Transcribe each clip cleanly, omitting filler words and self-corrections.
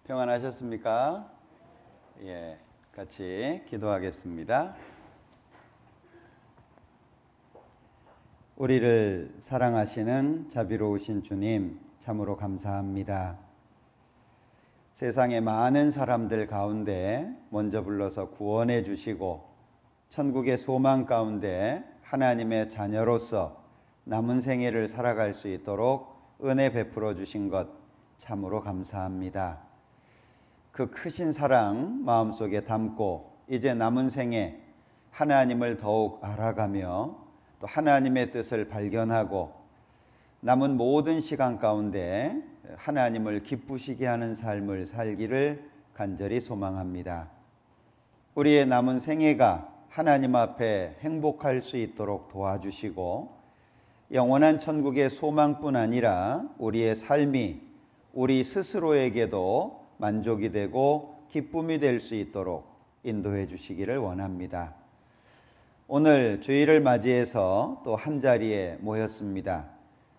평안하셨습니까? 같이 기도하겠습니다. 우리를 사랑하시는 자비로우신 주님, 참으로 감사합니다. 세상의 많은 사람들 가운데 먼저 불러서 구원해 주시고 천국의 소망 가운데 하나님의 자녀로서 남은 생애를 살아갈 수 있도록 은혜 베풀어 주신 것 참으로 감사합니다. 그 크신 사랑 마음속에 담고 이제 남은 생에 하나님을 더욱 알아가며 또 하나님의 뜻을 발견하고 남은 모든 시간 가운데 하나님을 기쁘시게 하는 삶을 살기를 간절히 소망합니다. 우리의 남은 생애가 하나님 앞에 행복할 수 있도록 도와주시고 영원한 천국의 소망뿐 아니라 우리의 삶이 우리 스스로에게도 만족이 되고 기쁨이 될 수 있도록 인도해 주시기를 원합니다. 오늘 주일을 맞이해서 또 한자리에 모였습니다.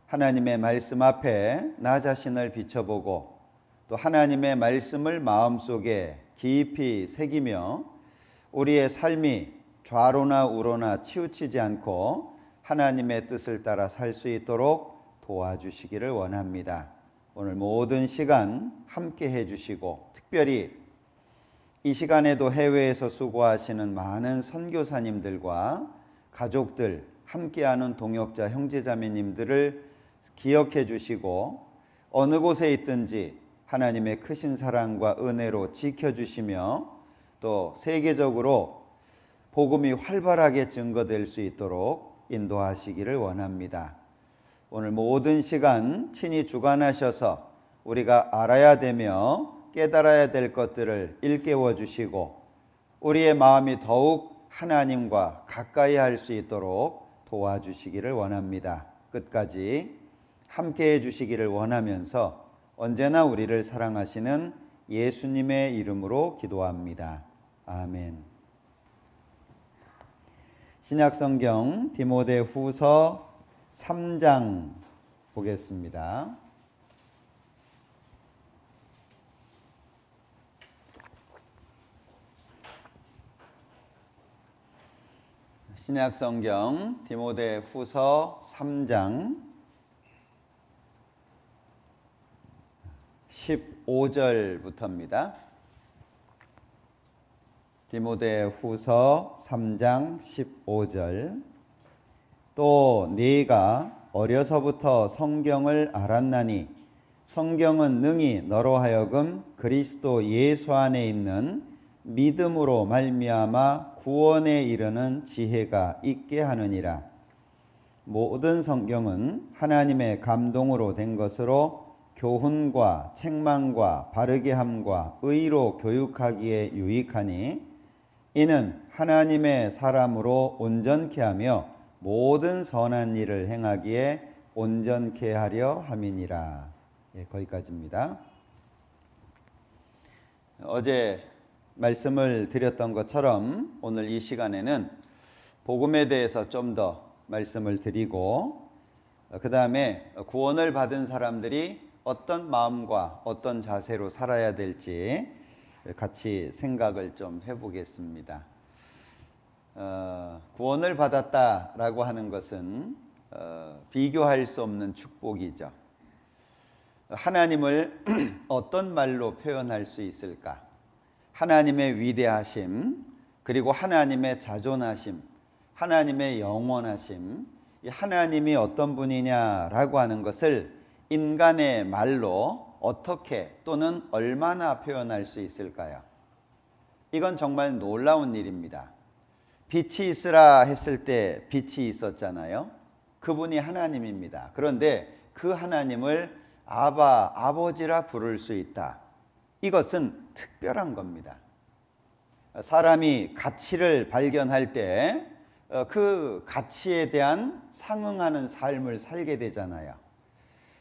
하나님의 말씀 앞에 나 자신을 비춰보고 또 하나님의 말씀을 마음속에 깊이 새기며 우리의 삶이 좌로나 우로나 치우치지 않고 하나님의 뜻을 따라 살 수 있도록 도와주시기를 원합니다. 오늘 모든 시간 함께 해주시고 특별히 이 시간에도 해외에서 수고하시는 많은 선교사님들과 가족들, 함께하는 동역자 형제자매님들을 기억해 주시고 어느 곳에 있든지 하나님의 크신 사랑과 은혜로 지켜주시며 또 세계적으로 복음이 활발하게 증거될 수 있도록 인도하시기를 원합니다. 오늘 모든 시간 친히 주관하셔서 우리가 알아야 되며 깨달아야 될 것들을 일깨워 주시고 우리의 마음이 더욱 하나님과 가까이 할 수 있도록 도와주시기를 원합니다. 끝까지 함께해 주시기를 원하면서 언제나 우리를 사랑하시는 예수님의 이름으로 기도합니다. 아멘. 신약성경 디모데후서 3장 보겠습니다. 신약성경 디모데후서 3장 15절부터입니다. 디모데후서 3장 15절. 또 네가 어려서부터 성경을 알았나니 성경은 능히 너로 하여금 그리스도 예수 안에 있는 믿음으로 말미암아 구원에 이르는 지혜가 있게 하느니라. 모든 성경은 하나님의 감동으로 된 것으로 교훈과 책망과 바르게 함과 의로 교육하기에 유익하니 이는 하나님의 사람으로 온전케 하며 모든 선한 일을 행하기에 온전케 하려 함이니라. 거기까지입니다. 어제 말씀을 드렸던 것처럼 오늘 이 시간에는 복음에 대해서 좀 더 말씀을 드리고 그 다음에 구원을 받은 사람들이 어떤 마음과 어떤 자세로 살아야 될지 같이 생각을 좀 해보겠습니다. 구원을 받았다라고 하는 것은 비교할 수 없는 축복이죠. 하나님을 어떤 말로 표현할 수 있을까? 하나님의 위대하심, 그리고 하나님의 자존하심, 하나님의 영원하심, 하나님이 어떤 분이냐라고 하는 것을 인간의 말로 어떻게 또는 얼마나 표현할 수 있을까요? 이건 정말 놀라운 일입니다. 빛이 있으라 했을 때 빛이 있었잖아요. 그분이 하나님입니다. 그런데 그 하나님을 아바, 아버지라 부를 수 있다. 이것은 특별한 겁니다. 사람이 가치를 발견할 때 그 가치에 대한 상응하는 삶을 살게 되잖아요.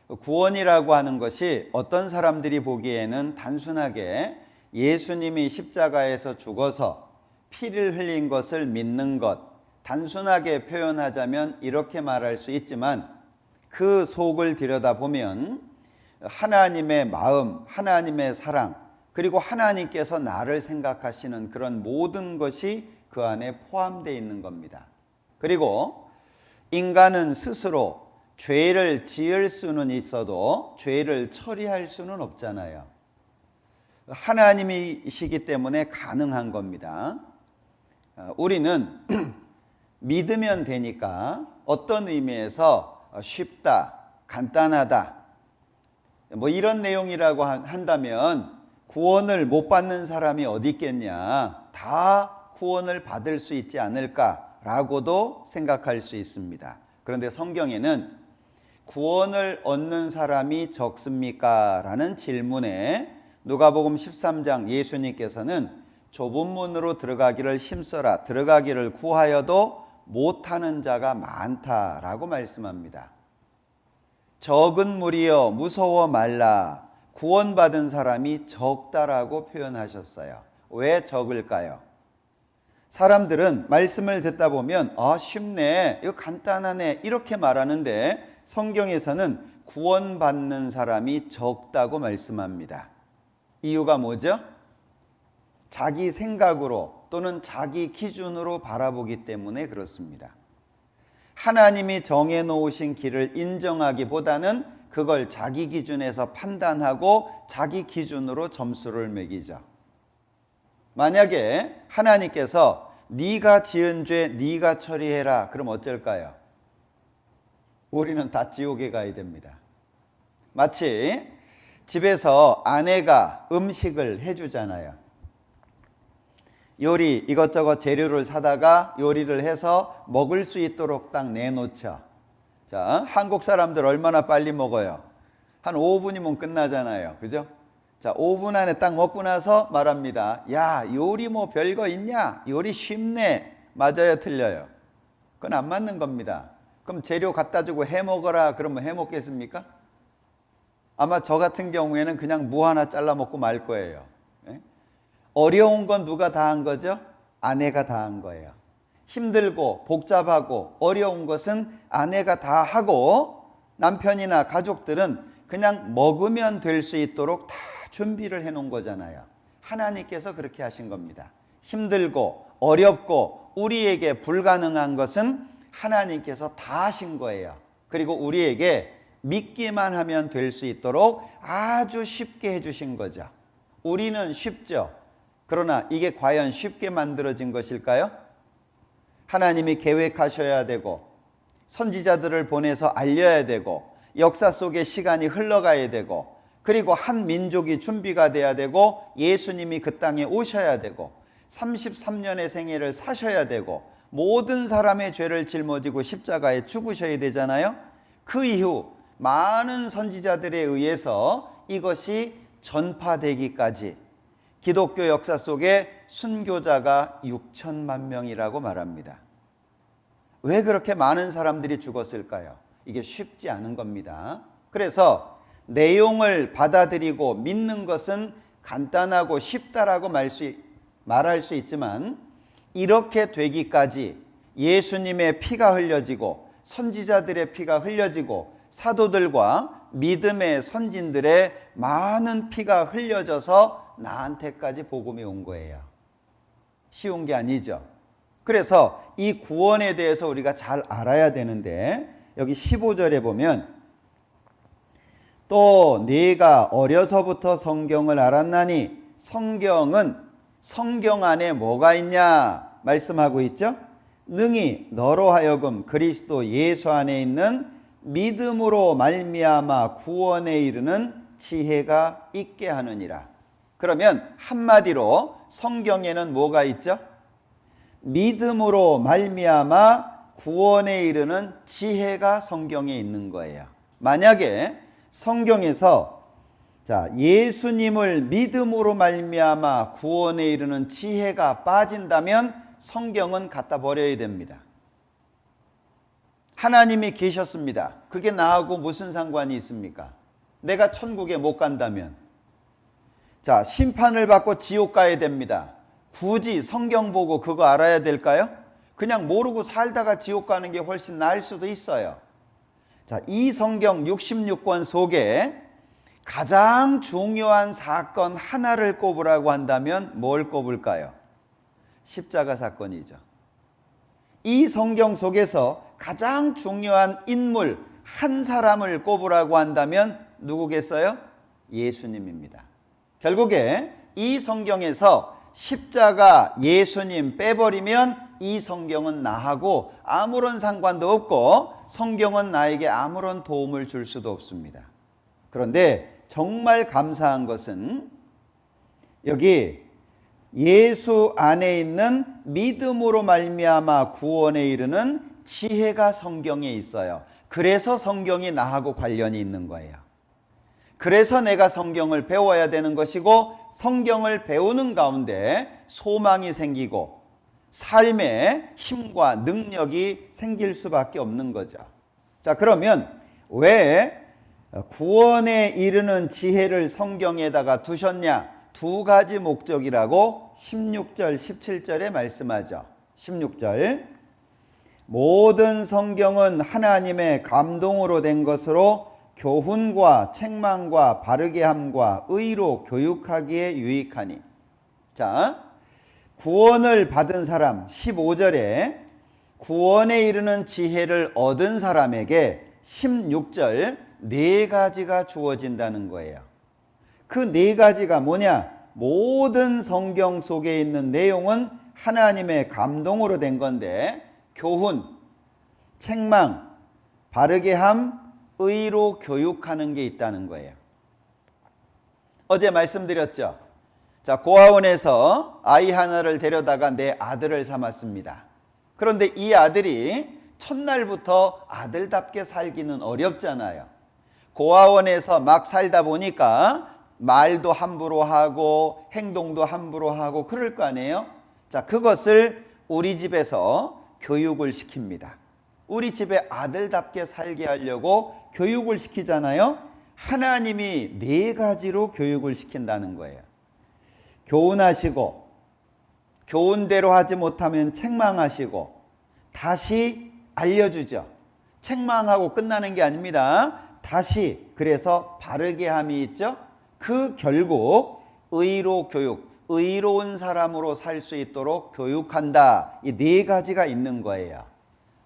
구원이라고 하는 것이 어떤 사람들이 보기에는 단순하게 예수님이 십자가에서 죽어서 피를 흘린 것을 믿는 것, 단순하게 표현하자면 이렇게 말할 수 있지만 그 속을 들여다보면 하나님의 마음, 하나님의 사랑, 그리고 하나님께서 나를 생각하시는 그런 모든 것이 그 안에 포함되어 있는 겁니다. 그리고 인간은 스스로 죄를 지을 수는 있어도 죄를 처리할 수는 없잖아요. 하나님이시기 때문에 가능한 겁니다. 우리는 믿으면 되니까 어떤 의미에서 쉽다, 간단하다, 뭐 이런 내용이라고 한다면 구원을 못 받는 사람이 어디 있겠냐, 다 구원을 받을 수 있지 않을까라고도 생각할 수 있습니다. 그런데 성경에는 구원을 얻는 사람이 적습니까? 라는 질문에 누가복음 13장 예수님께서는 좁은 문으로 들어가기를 힘써라, 들어가기를 구하여도 못하는 자가 많다라고 말씀합니다. 적은 무리여 무서워 말라, 구원받은 사람이 적다라고 표현하셨어요. 왜 적을까요? 사람들은 말씀을 듣다 보면 쉽네, 이거 간단하네 이렇게 말하는데 성경에서는 구원받는 사람이 적다고 말씀합니다. 이유가 뭐죠? 자기 생각으로 또는 자기 기준으로 바라보기 때문에 그렇습니다. 하나님이 정해놓으신 길을 인정하기보다는 그걸 자기 기준에서 판단하고 자기 기준으로 점수를 매기죠. 만약에 하나님께서 네가 지은 죄 네가 처리해라, 그럼 어쩔까요? 우리는 다 지옥에 가야 됩니다. 마치 집에서 아내가 음식을 해주잖아요. 요리 이것저것 재료를 사다가 요리를 해서 먹을 수 있도록 딱 내놓죠. 자, 한국 사람들 얼마나 빨리 먹어요? 한 5분이면 끝나잖아요. 그죠? 자, 5분 안에 딱 먹고 나서 말합니다. 야, 요리 뭐 별거 있냐? 요리 쉽네. 맞아요, 틀려요? 그건 안 맞는 겁니다. 그럼 재료 갖다 주고 해 먹어라 그러면 해 먹겠습니까? 아마 저 같은 경우에는 그냥 무 하나 잘라 먹고 말 거예요. 어려운 건 누가 다 한 거죠? 아내가 다 한 거예요. 힘들고 복잡하고 어려운 것은 아내가 다 하고 남편이나 가족들은 그냥 먹으면 될 수 있도록 다 준비를 해 놓은 거잖아요. 하나님께서 그렇게 하신 겁니다. 힘들고 어렵고 우리에게 불가능한 것은 하나님께서 다 하신 거예요. 그리고 우리에게 믿기만 하면 될 수 있도록 아주 쉽게 해주신 거죠. 우리는 쉽죠. 그러나 이게 과연 쉽게 만들어진 것일까요? 하나님이 계획하셔야 되고 선지자들을 보내서 알려야 되고 역사 속에 시간이 흘러가야 되고 그리고 한 민족이 준비가 돼야 되고 예수님이 그 땅에 오셔야 되고 33년의 생애를 사셔야 되고 모든 사람의 죄를 짊어지고 십자가에 죽으셔야 되잖아요. 그 이후 많은 선지자들에 의해서 이것이 전파되기까지 기독교 역사 속에 순교자가 6천만 명이라고 말합니다. 왜 그렇게 많은 사람들이 죽었을까요? 이게 쉽지 않은 겁니다. 그래서 내용을 받아들이고 믿는 것은 간단하고 쉽다라고 말할 수 있지만 이렇게 되기까지 예수님의 피가 흘려지고 선지자들의 피가 흘려지고 사도들과 믿음의 선진들의 많은 피가 흘려져서 나한테까지 복음이 온 거예요. 쉬운 게 아니죠. 그래서 이 구원에 대해서 우리가 잘 알아야 되는데 여기 15절에 보면 또 네가 어려서부터 성경을 알았나니 성경은 성경 안에 뭐가 있냐 말씀하고 있죠. 능히 너로 하여금 그리스도 예수 안에 있는 믿음으로 말미암아 구원에 이르는 지혜가 있게 하느니라. 그러면 한마디로 성경에는 뭐가 있죠? 믿음으로 말미암아 구원에 이르는 지혜가 성경에 있는 거예요. 만약에 성경에서 예수님을 믿음으로 말미암아 구원에 이르는 지혜가 빠진다면 성경은 갖다 버려야 됩니다. 하나님이 계셨습니다. 그게 나하고 무슨 상관이 있습니까? 내가 천국에 못 간다면 심판을 받고 지옥 가야 됩니다. 굳이 성경 보고 그거 알아야 될까요? 그냥 모르고 살다가 지옥 가는 게 훨씬 나을 수도 있어요. 이 성경 66권 속에 가장 중요한 사건 하나를 꼽으라고 한다면 뭘 꼽을까요? 십자가 사건이죠. 이 성경 속에서 가장 중요한 인물 한 사람을 꼽으라고 한다면 누구겠어요? 예수님입니다. 결국에 이 성경에서 십자가 예수님 빼버리면 이 성경은 나하고 아무런 상관도 없고 성경은 나에게 아무런 도움을 줄 수도 없습니다. 그런데 정말 감사한 것은 여기 예수 안에 있는 믿음으로 말미암아 구원에 이르는 지혜가 성경에 있어요. 그래서 성경이 나하고 관련이 있는 거예요. 그래서 내가 성경을 배워야 되는 것이고 성경을 배우는 가운데 소망이 생기고 삶의 힘과 능력이 생길 수밖에 없는 거죠. 자, 그러면 왜 구원에 이르는 지혜를 성경에다가 두셨냐? 두 가지 목적이라고 16절, 17절에 말씀하죠. 16절 모든 성경은 하나님의 감동으로 된 것으로 교훈과 책망과 바르게 함과 의로 교육하기에 유익하니. 자, 구원을 받은 사람 15절에 구원에 이르는 지혜를 얻은 사람에게 16절 네 가지가 주어진다는 거예요. 그 네 가지가 뭐냐? 모든 성경 속에 있는 내용은 하나님의 감동으로 된 건데 교훈, 책망, 바르게 함, 의로 교육하는 게 있다는 거예요. 어제 말씀드렸죠. 자, 고아원에서 아이 하나를 데려다가 내 아들을 삼았습니다. 그런데 이 아들이 첫날부터 아들답게 살기는 어렵잖아요. 고아원에서 막 살다 보니까 말도 함부로 하고 행동도 함부로 하고 그럴 거 아니에요. 자, 그것을 우리 집에서 교육을 시킵니다. 우리 집에 아들답게 살게 하려고 교육을 시키잖아요. 하나님이 네 가지로 교육을 시킨다는 거예요. 교훈하시고 교훈대로 하지 못하면 책망하시고 다시 알려주죠. 책망하고 끝나는 게 아닙니다. 다시 그래서 바르게 함이 있죠. 그 결국 의로 교육, 의로운 사람으로 살 수 있도록 교육한다. 이 네 가지가 있는 거예요.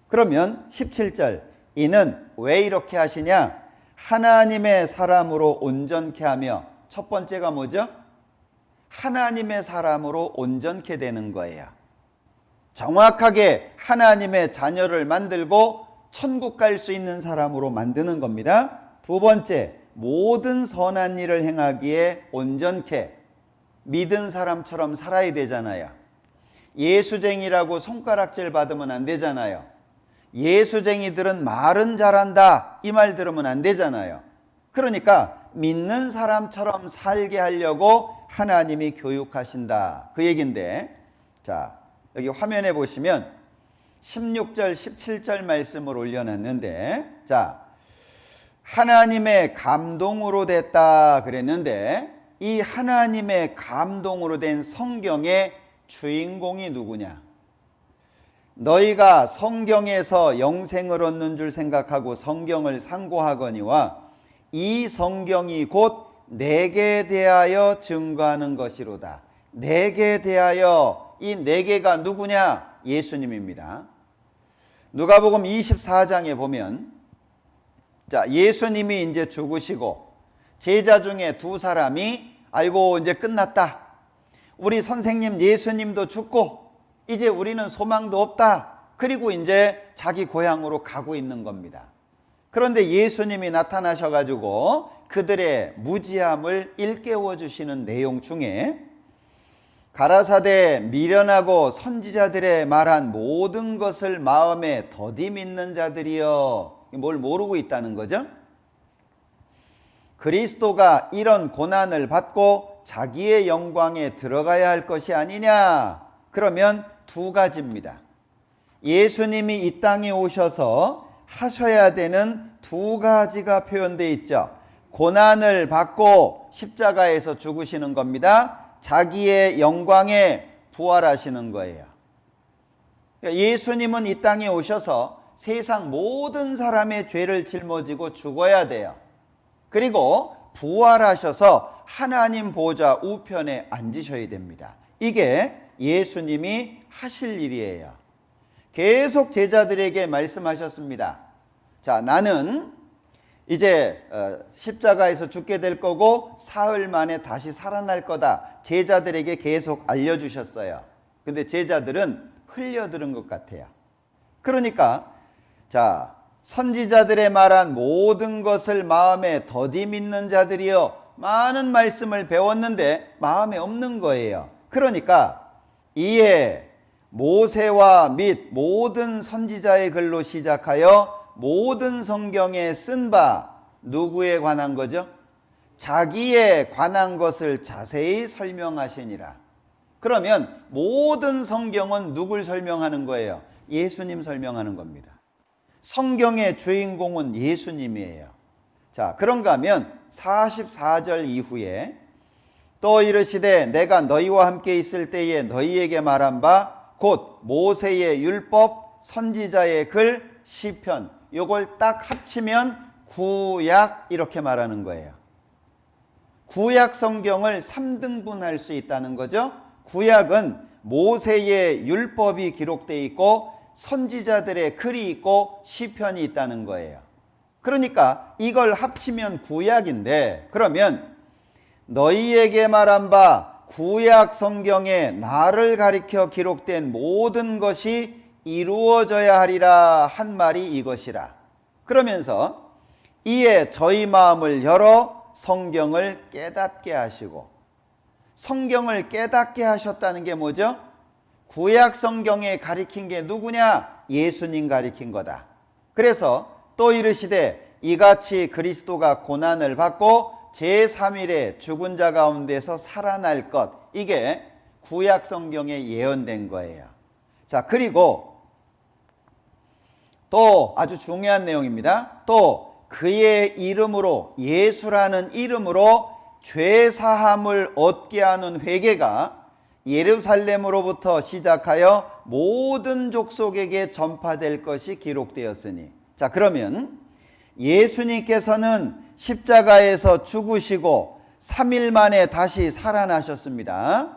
그러면 17절 이는 왜 이렇게 하시냐? 하나님의 사람으로 온전케 하며 첫 번째가 뭐죠? 하나님의 사람으로 온전케 되는 거예요. 정확하게 하나님의 자녀를 만들고 천국 갈 수 있는 사람으로 만드는 겁니다. 두 번째, 모든 선한 일을 행하기에 온전케 믿은 사람처럼 살아야 되잖아요. 예수쟁이라고 손가락질 받으면 안 되잖아요. 예수쟁이들은 말은 잘한다 이 말 들으면 안 되잖아요. 그러니까 믿는 사람처럼 살게 하려고 하나님이 교육하신다 그 얘기인데, 자 여기 화면에 보시면 16절 17절 말씀을 올려놨는데, 자 하나님의 감동으로 됐다 그랬는데 이 하나님의 감동으로 된 성경의 주인공이 누구냐? 너희가 성경에서 영생을 얻는 줄 생각하고 성경을 상고하거니와 이 성경이 곧 내게 대하여 증거하는 것이로다. 내게 대하여, 이 네 개가 누구냐? 예수님입니다. 누가복음 24장에 보면, 자 예수님이 이제 죽으시고 제자 중에 두 사람이 아이고 이제 끝났다. 우리 선생님 예수님도 죽고 이제 우리는 소망도 없다. 그리고 이제 자기 고향으로 가고 있는 겁니다. 그런데 예수님이 나타나셔가지고 그들의 무지함을 일깨워 주시는 내용 중에 가라사대 미련하고 선지자들의 말한 모든 것을 마음에 더디 믿는 자들이여, 뭘 모르고 있다는 거죠? 그리스도가 이런 고난을 받고 자기의 영광에 들어가야 할 것이 아니냐? 그러면 두 가지입니다. 예수님이 이 땅에 오셔서 하셔야 되는 두 가지가 표현되어 있죠. 고난을 받고 십자가에서 죽으시는 겁니다. 자기의 영광에 부활하시는 거예요. 예수님은 이 땅에 오셔서 세상 모든 사람의 죄를 짊어지고 죽어야 돼요. 그리고 부활하셔서 하나님 보좌 우편에 앉으셔야 됩니다. 이게 예수님이 하실 일이에요. 계속 제자들에게 말씀하셨습니다. 자, 나는 이제 십자가에서 죽게 될 거고 사흘 만에 다시 살아날 거다. 제자들에게 계속 알려주셨어요. 근데 제자들은 흘려들은 것 같아요. 그러니까 자, 선지자들의 말한 모든 것을 마음에 더디 믿는 자들이여 많은 말씀을 배웠는데 마음에 없는 거예요. 그러니까 이에 모세와 및 모든 선지자의 글로 시작하여 모든 성경에 쓴 바 누구에 관한 거죠? 자기에 관한 것을 자세히 설명하시니라. 그러면 모든 성경은 누굴 설명하는 거예요? 예수님 설명하는 겁니다. 성경의 주인공은 예수님이에요. 자, 그런가 하면 44절 이후에 또 이르시되 내가 너희와 함께 있을 때에 너희에게 말한 바 곧 모세의 율법 선지자의 글 시편 요걸 딱 합치면 구약 이렇게 말하는 거예요. 구약 성경을 3등분할 수 있다는 거죠. 구약은 모세의 율법이 기록되어 있고 선지자들의 글이 있고 시편이 있다는 거예요. 그러니까 이걸 합치면 구약인데 그러면 너희에게 말한 바 구약 성경에 나를 가리켜 기록된 모든 것이 이루어져야 하리라 한 말이 이것이라. 그러면서 이에 저희 마음을 열어 성경을 깨닫게 하시고, 성경을 깨닫게 하셨다는 게 뭐죠? 구약 성경에 가리킨 게 누구냐? 예수님 가리킨 거다. 그래서 또 이르시되 이같이 그리스도가 고난을 받고 제3일에 죽은 자 가운데서 살아날 것, 이게 구약 성경에 예언된 거예요. 자, 그리고 또 아주 중요한 내용입니다. 또 그의 이름으로, 예수라는 이름으로 죄 사함을 얻게 하는 회개가 예루살렘으로부터 시작하여 모든 족속에게 전파될 것이 기록되었으니. 자, 그러면 예수님께서는 십자가에서 죽으시고 3일 만에 다시 살아나셨습니다.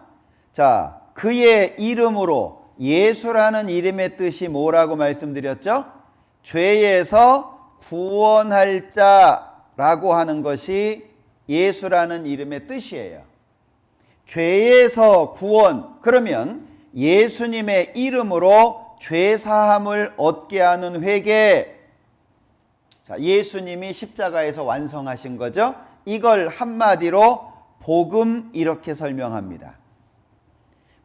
자, 그의 이름으로, 예수라는 이름의 뜻이 뭐라고 말씀드렸죠? 죄에서 구원할 자라고 하는 것이 예수라는 이름의 뜻이에요. 죄에서 구원, 그러면 예수님의 이름으로 죄 사함을 얻게 하는 회개, 자, 예수님이 십자가에서 완성하신 거죠. 이걸 한마디로 복음 이렇게 설명합니다.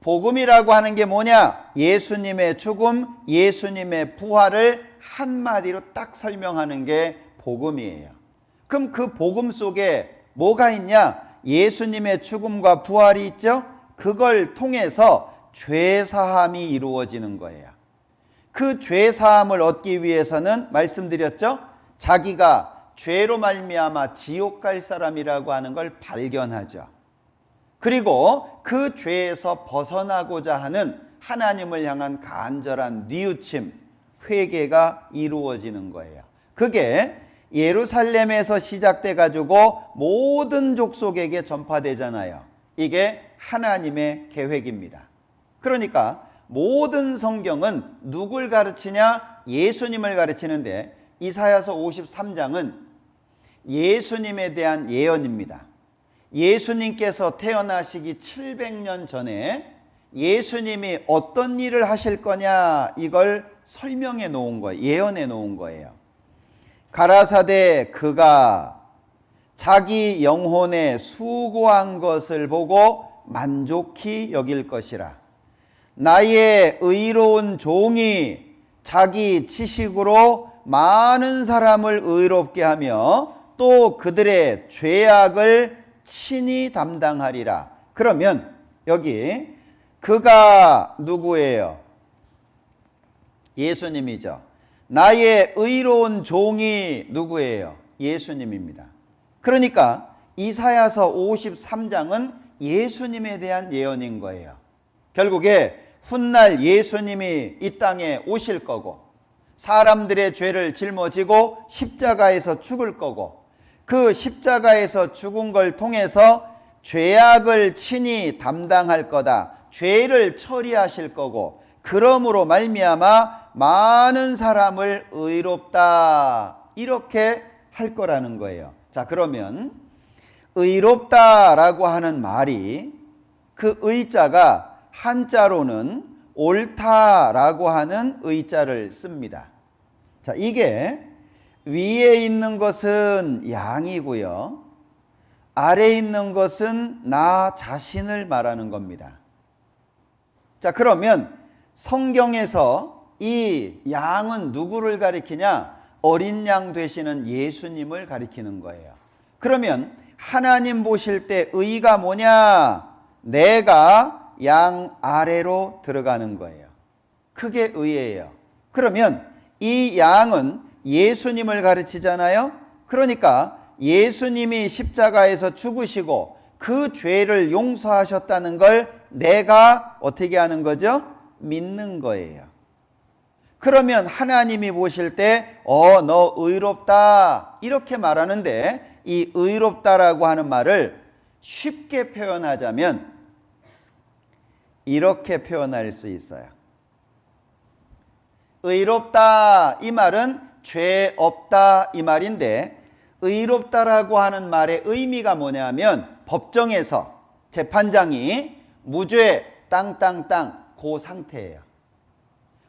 복음이라고 하는 게 뭐냐? 예수님의 죽음, 예수님의 부활을 한마디로 딱 설명하는 게 복음이에요. 그럼 그 복음 속에 뭐가 있냐? 예수님의 죽음과 부활이 있죠? 그걸 통해서 죄사함이 이루어지는 거예요. 그 죄사함을 얻기 위해서는 말씀드렸죠? 자기가 죄로 말미암아 지옥 갈 사람이라고 하는 걸 발견하죠. 그리고 그 죄에서 벗어나고자 하는 하나님을 향한 간절한 뉘우침, 회개가 이루어지는 거예요. 그게 예루살렘에서 시작돼 가지고 모든 족속에게 전파되잖아요. 이게 하나님의 계획입니다. 그러니까 모든 성경은 누굴 가르치냐? 예수님을 가르치는데 이사야서 53장은 예수님에 대한 예언입니다. 예수님께서 태어나시기 700년 전에 예수님이 어떤 일을 하실 거냐, 이걸 설명해 놓은 거예요. 예언해 놓은 거예요. 가라사대 그가 자기 영혼에 수고한 것을 보고 만족히 여길 것이라. 나의 의로운 종이 자기 지식으로 많은 사람을 의롭게 하며 또 그들의 죄악을 친히 담당하리라. 그러면 여기 그가 누구예요? 예수님이죠. 나의 의로운 종이 누구예요? 예수님입니다. 그러니까 이사야서 53장은 예수님에 대한 예언인 거예요. 결국에 훗날 예수님이 이 땅에 오실 거고 사람들의 죄를 짊어지고 십자가에서 죽을 거고 그 십자가에서 죽은 걸 통해서 죄악을 친히 담당할 거다. 죄를 처리하실 거고, 그러므로 말미암아 많은 사람을 의롭다, 이렇게 할 거라는 거예요. 자, 그러면 의롭다라고 하는 말이, 그 의자가 한자로는 옳다라고 하는 의자를 씁니다. 자, 이게 위에 있는 것은 양이고요, 아래에 있는 것은 나 자신을 말하는 겁니다. 자, 그러면 성경에서 이 양은 누구를 가리키냐? 어린 양 되시는 예수님을 가리키는 거예요. 그러면 하나님 보실 때 의가 뭐냐? 내가 양 아래로 들어가는 거예요. 그게 의예요. 그러면 이 양은 예수님을 가르치잖아요. 그러니까 예수님이 십자가에서 죽으시고 그 죄를 용서하셨다는 걸 내가 어떻게 하는 거죠? 믿는 거예요. 그러면 하나님이 보실 때 너 의롭다, 이렇게 말하는데, 이 의롭다라고 하는 말을 쉽게 표현하자면 이렇게 표현할 수 있어요. 의롭다, 이 말은 죄 없다, 이 말인데, 의롭다라고 하는 말의 의미가 뭐냐면, 법정에서 재판장이 무죄 땅땅땅 그 상태예요.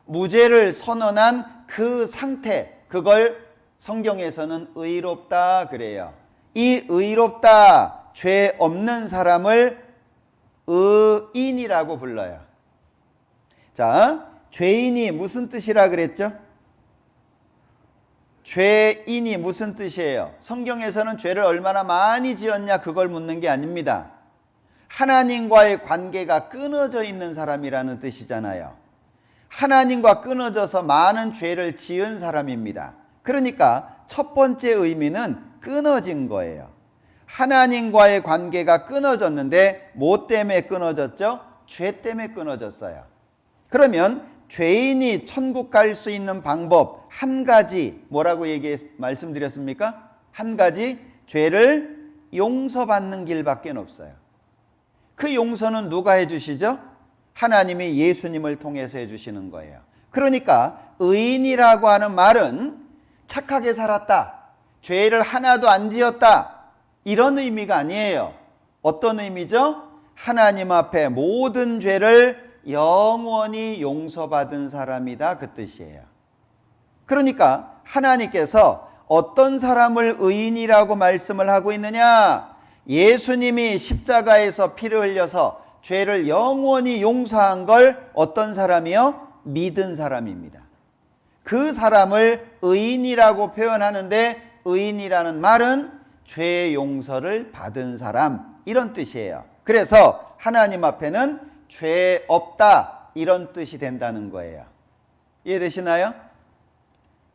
무죄를 선언한 그 상태, 그걸 성경에서는 의롭다 그래요. 이 의롭다, 죄 없는 사람을 의인이라고 불러요. 자, 죄인이 무슨 뜻이라 그랬죠? 죄인이 무슨 뜻이에요? 성경에서는 죄를 얼마나 많이 지었냐, 그걸 묻는 게 아닙니다. 하나님과의 관계가 끊어져 있는 사람이라는 뜻이잖아요. 하나님과 끊어져서 많은 죄를 지은 사람입니다. 그러니까 첫 번째 의미는 끊어진 거예요. 하나님과의 관계가 끊어졌는데 뭐 때문에 끊어졌죠? 죄 때문에 끊어졌어요. 그러면 죄인이 천국 갈 수 있는 방법 한 가지, 뭐라고 말씀드렸습니까? 한 가지, 죄를 용서받는 길밖에 없어요. 그 용서는 누가 해주시죠? 하나님이 예수님을 통해서 해주시는 거예요. 그러니까 의인이라고 하는 말은 착하게 살았다, 죄를 하나도 안 지었다, 이런 의미가 아니에요. 어떤 의미죠? 하나님 앞에 모든 죄를 영원히 용서받은 사람이다, 그 뜻이에요. 그러니까 하나님께서 어떤 사람을 의인이라고 말씀을 하고 있느냐? 예수님이 십자가에서 피를 흘려서 죄를 영원히 용서한 걸 어떤 사람이요? 믿은 사람입니다. 그 사람을 의인이라고 표현하는데, 의인이라는 말은 죄 용서를 받은 사람, 이런 뜻이에요. 그래서 하나님 앞에는 죄 없다, 이런 뜻이 된다는 거예요. 이해되시나요?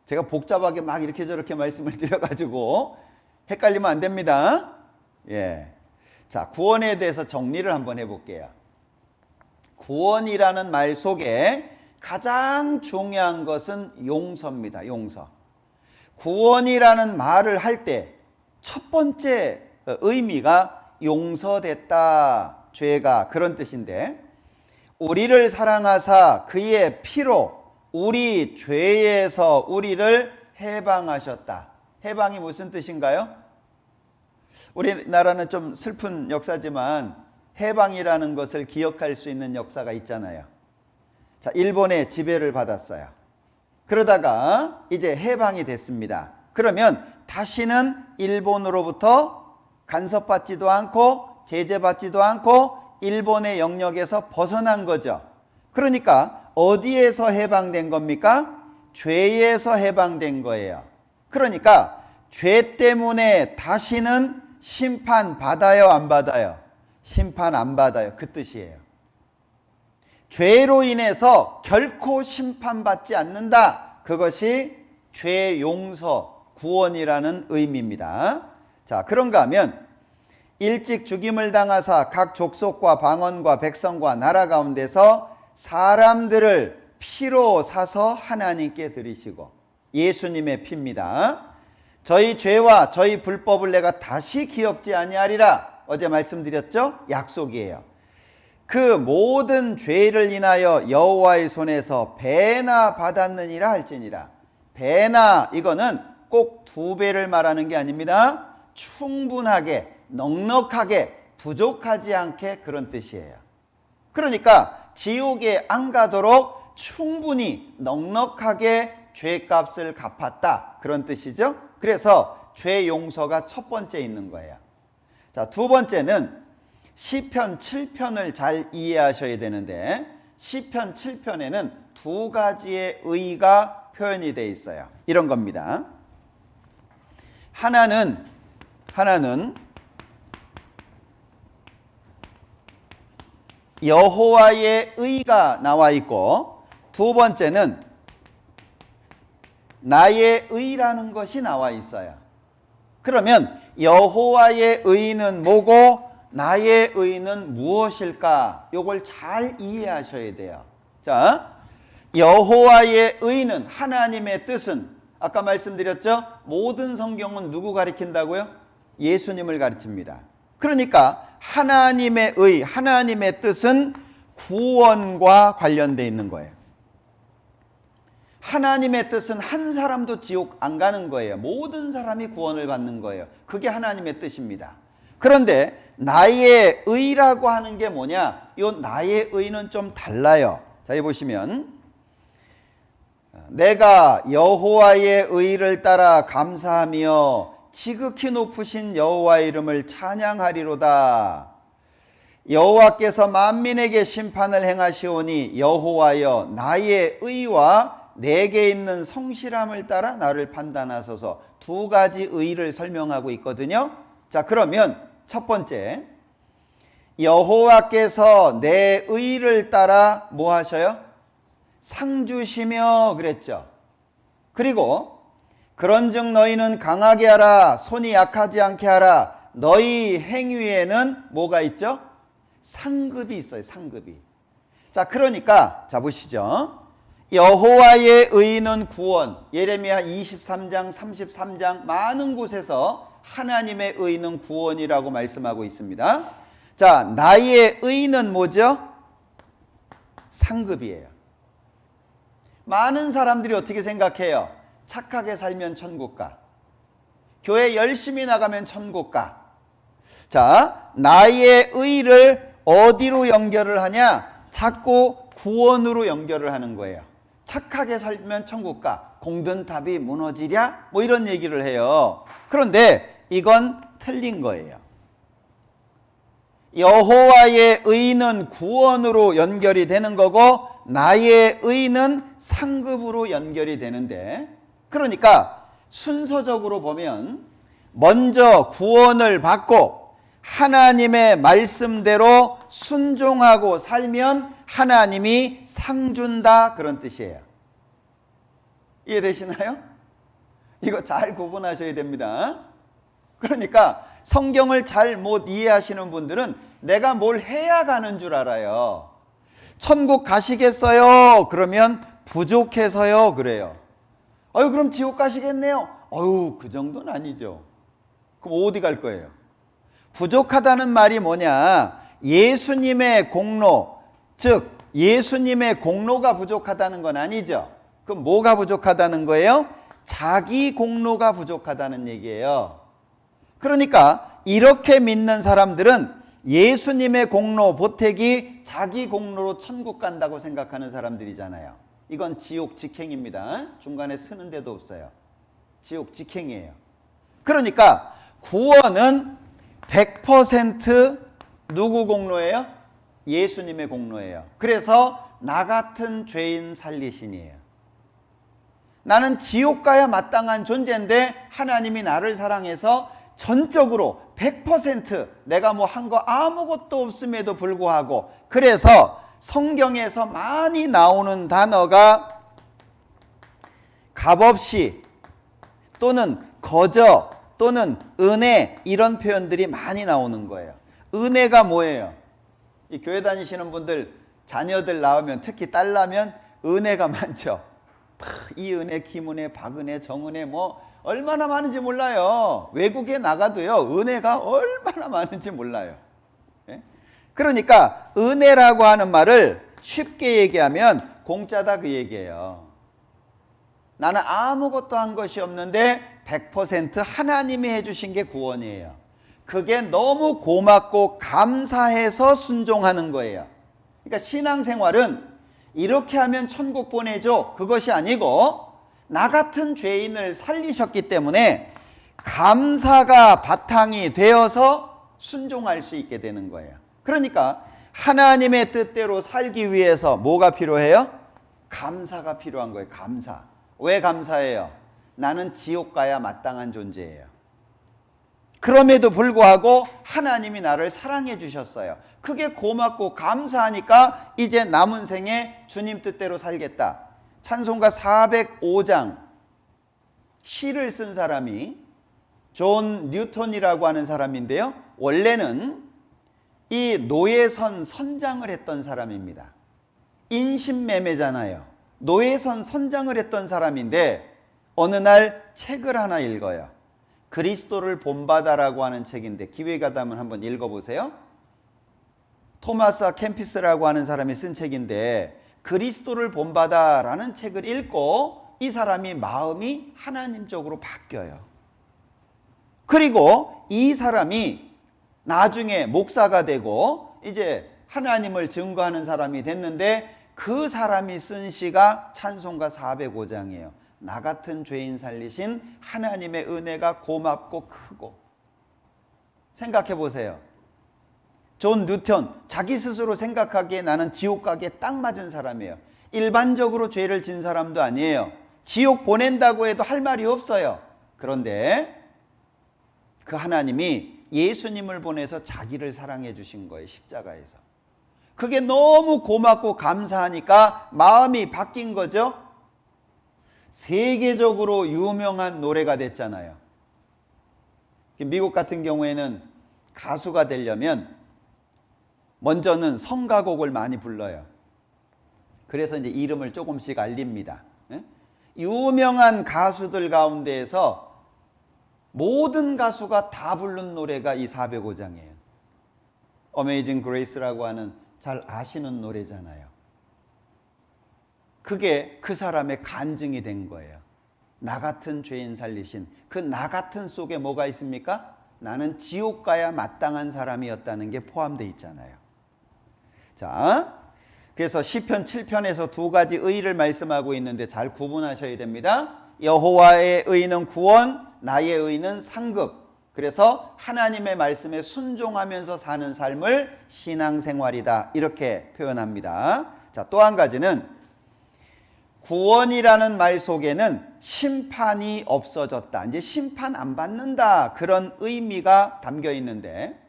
제가 복잡하게 막 이렇게 저렇게 말씀을 드려가지고 헷갈리면 안 됩니다. 예. 자, 구원에 대해서 정리를 한번 해볼게요. 구원이라는 말 속에 가장 중요한 것은 용서입니다. 용서. 구원이라는 말을 할 때 첫 번째 의미가 용서됐다, 죄가, 그런 뜻인데, 우리를 사랑하사 그의 피로 우리 죄에서 우리를 해방하셨다. 해방이 무슨 뜻인가요? 우리나라는 좀 슬픈 역사지만 해방이라는 것을 기억할 수 있는 역사가 있잖아요. 자, 일본의 지배를 받았어요. 그러다가 이제 해방이 됐습니다. 그러면 다시는 일본으로부터 간섭받지도 않고 제재받지도 않고 일본의 영역에서 벗어난 거죠. 그러니까 어디에서 해방된 겁니까? 죄에서 해방된 거예요. 그러니까 죄 때문에 다시는 심판 받아요, 안 받아요? 심판 안 받아요, 그 뜻이에요. 죄로 인해서 결코 심판받지 않는다, 그것이 죄 용서, 구원이라는 의미입니다. 자, 그런가 하면 일찍 죽임을 당하사 각 족속과 방언과 백성과 나라 가운데서 사람들을 피로 사서 하나님께 드리시고, 예수님의 피입니다. 저희 죄와 저희 불법을 내가 다시 기억지 아니하리라. 어제 말씀드렸죠? 약속이에요. 그 모든 죄를 인하여 여호와의 손에서 배나 받았느니라 할지니라. 배나 이거는 꼭 2배를 말하는 게 아닙니다. 충분하게, 넉넉하게, 부족하지 않게 그런 뜻이에요. 그러니까 지옥에 안 가도록 충분히 넉넉하게 죄값을 갚았다. 그런 뜻이죠. 그래서 죄 용서가 첫 번째 있는 거예요. 자, 두 번째는 시편 7편을 잘 이해하셔야 되는데 시편 7편에는 2가지의 의가 표현이 되어 있어요. 이런 겁니다. 하나는 여호와의 의가 나와 있고 두 번째는 나의 의라는 것이 나와 있어요. 그러면 여호와의 의는 뭐고 나의 의는 무엇일까? 이걸 잘 이해하셔야 돼요. 자, 여호와의 의는 하나님의 뜻은 아까 말씀드렸죠? 모든 성경은 누구 가리킨다고요? 예수님을 가르칩니다. 그러니까 하나님의 의, 하나님의 뜻은 구원과 관련되어 있는 거예요. 하나님의 뜻은 한 사람도 지옥 안 가는 거예요. 모든 사람이 구원을 받는 거예요. 그게 하나님의 뜻입니다. 그런데 나의 의라고 하는 게 뭐냐? 이 나의 의는 좀 달라요. 자, 여기 보시면 내가 여호와의 의를 따라 감사하며 지극히 높으신 여호와의 이름을 찬양하리로다. 여호와께서 만민에게 심판을 행하시오니 여호와여 나의 의와 내게 있는 성실함을 따라 나를 판단하소서. 2가지 의를 설명하고 있거든요. 자, 그러면 첫 번째, 여호와께서 내 의를 따라 뭐 하셔요? 상 주시며 그랬죠. 그리고 그런즉 너희는 강하게 하라, 손이 약하지 않게 하라. 너희 행위에는 뭐가 있죠? 상급이 있어요. 상급이. 자, 그러니까 자 보시죠. 여호와의 의는 구원. 예레미야 23장 33장 많은 곳에서 하나님의 의는 구원이라고 말씀하고 있습니다. 자, 나의 의는 뭐죠? 상급이에요. 많은 사람들이 어떻게 생각해요? 착하게 살면 천국 가. 교회 열심히 나가면 천국 가. 자, 나의 의를 어디로 연결을 하냐? 자꾸 구원으로 연결을 하는 거예요. 착하게 살면 천국 가. 공든탑이 무너지랴? 뭐 이런 얘기를 해요. 그런데 이건 틀린 거예요. 여호와의 의는 구원으로 연결이 되는 거고 나의 의는 상급으로 연결이 되는데, 그러니까 순서적으로 보면 먼저 구원을 받고 하나님의 말씀대로 순종하고 살면 하나님이 상 준다, 그런 뜻이에요. 이해되시나요? 이거 잘 구분하셔야 됩니다. 그러니까 성경을 잘 못 이해하시는 분들은 내가 뭘 해야 가는 줄 알아요. 천국 가시겠어요? 그러면 부족해서요, 그래요. 아유, 그럼 지옥 가시겠네요? 아유, 그 정도는 아니죠. 그럼 어디 갈 거예요? 부족하다는 말이 뭐냐? 예수님의 공로, 즉 예수님의 공로가 부족하다는 건 아니죠. 그럼 뭐가 부족하다는 거예요? 자기 공로가 부족하다는 얘기예요. 그러니까 이렇게 믿는 사람들은 예수님의 공로, 보택이 자기 공로로 천국 간다고 생각하는 사람들이잖아요. 이건 지옥 직행입니다. 중간에 쓰는 데도 없어요. 지옥 직행이에요. 그러니까 구원은 100% 누구 공로예요? 예수님의 공로예요. 그래서 나 같은 죄인 살리신이에요. 나는 지옥 가야 마땅한 존재인데 하나님이 나를 사랑해서 전적으로 100% 내가 뭐 한 거 아무것도 없음에도 불구하고, 그래서 성경에서 많이 나오는 단어가 값없이 또는 거저 또는 은혜, 이런 표현들이 많이 나오는 거예요. 은혜가 뭐예요? 이 교회 다니시는 분들 자녀들 낳으면, 특히 딸 낳으면 은혜가 많죠. 이 은혜, 김은혜, 박은혜, 정은혜, 뭐 얼마나 많은지 몰라요. 외국에 나가도요, 은혜가 얼마나 많은지 몰라요. 예? 그러니까 은혜라고 하는 말을 쉽게 얘기하면 공짜다 그 얘기예요. 나는 아무것도 한 것이 없는데 100% 하나님이 해주신 게 구원이에요. 그게 너무 고맙고 감사해서 순종하는 거예요. 그러니까 신앙생활은 이렇게 하면 천국 보내줘, 그것이 아니고 나 같은 죄인을 살리셨기 때문에 감사가 바탕이 되어서 순종할 수 있게 되는 거예요. 그러니까 하나님의 뜻대로 살기 위해서 뭐가 필요해요? 감사가 필요한 거예요. 감사. 왜 감사해요? 나는 지옥 가야 마땅한 존재예요. 그럼에도 불구하고 하나님이 나를 사랑해 주셨어요. 그게 고맙고 감사하니까 이제 남은 생에 주님 뜻대로 살겠다. 찬송가 405장 시를 쓴 사람이 존 뉴턴이라고 하는 사람인데요. 원래는 이 노예선 선장을 했던 사람입니다. 인신매매잖아요. 노예선 선장을 했던 사람인데 어느 날 책을 하나 읽어요. 그리스도를 본받아라고 하는 책인데 기회가 되면 한번 읽어보세요. 토마스 캠피스라고 하는 사람이 쓴 책인데 그리스도를 본받아라는 책을 읽고 이 사람이 마음이 하나님 쪽으로 바뀌어요. 그리고 이 사람이 나중에 목사가 되고 이제 하나님을 증거하는 사람이 됐는데 그 사람이 쓴 시가 찬송가 405장이에요. 나 같은 죄인 살리신 하나님의 은혜가 고맙고 크고. 생각해 보세요. 존 뉴턴 자기 스스로 생각하기에 나는 지옥 가기에 딱 맞은 사람이에요. 일반적으로 죄를 진 사람도 아니에요. 지옥 보낸다고 해도 할 말이 없어요. 그런데 그 하나님이 예수님을 보내서 자기를 사랑해 주신 거예요. 십자가에서. 그게 너무 고맙고 감사하니까 마음이 바뀐 거죠. 세계적으로 유명한 노래가 됐잖아요. 미국 같은 경우에는 가수가 되려면 먼저는 성가곡을 많이 불러요. 그래서 이제 이름을 조금씩 알립니다. 유명한 가수들 가운데에서 모든 가수가 다 부른 노래가 이 405장이에요. 어메이징 그레이스라고 하는 잘 아시는 노래잖아요. 그게 그 사람의 간증이 된 거예요. 나 같은 죄인 살리신 그 나 같은 속에 뭐가 있습니까? 나는 지옥 가야 마땅한 사람이었다는 게 포함되어 있잖아요. 자, 그래서 시편 7편에서 두 가지 의를 말씀하고 있는데 잘 구분하셔야 됩니다. 여호와의 의는 구원, 나의 의는 상급. 그래서 하나님의 말씀에 순종하면서 사는 삶을 신앙생활이다 이렇게 표현합니다. 자, 또 한 가지는 구원이라는 말 속에는 심판이 없어졌다. 이제 심판 안 받는다. 그런 의미가 담겨 있는데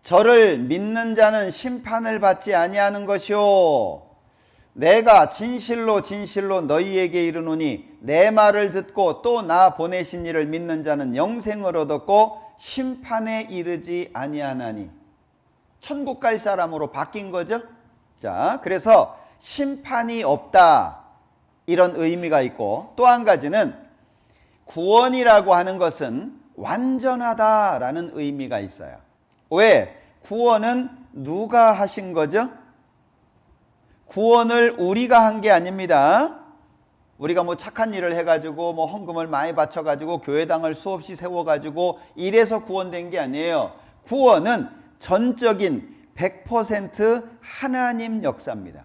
저를 믿는 자는 심판을 받지 아니하는 것이요. 내가 진실로 진실로 너희에게 이르노니 내 말을 듣고 또 나 보내신 이를 믿는 자는 영생을 얻었고 심판에 이르지 아니하나니. 천국 갈 사람으로 바뀐 거죠. 자, 그래서 심판이 없다. 이런 의미가 있고 또 한 가지는 구원이라고 하는 것은 완전하다라는 의미가 있어요. 왜? 구원은 누가 하신 거죠? 구원을 우리가 한 게 아닙니다. 우리가 뭐 착한 일을 해가지고 뭐 헌금을 많이 바쳐가지고 교회당을 수없이 세워가지고 이래서 구원된 게 아니에요. 구원은 전적인 100% 하나님 역사입니다.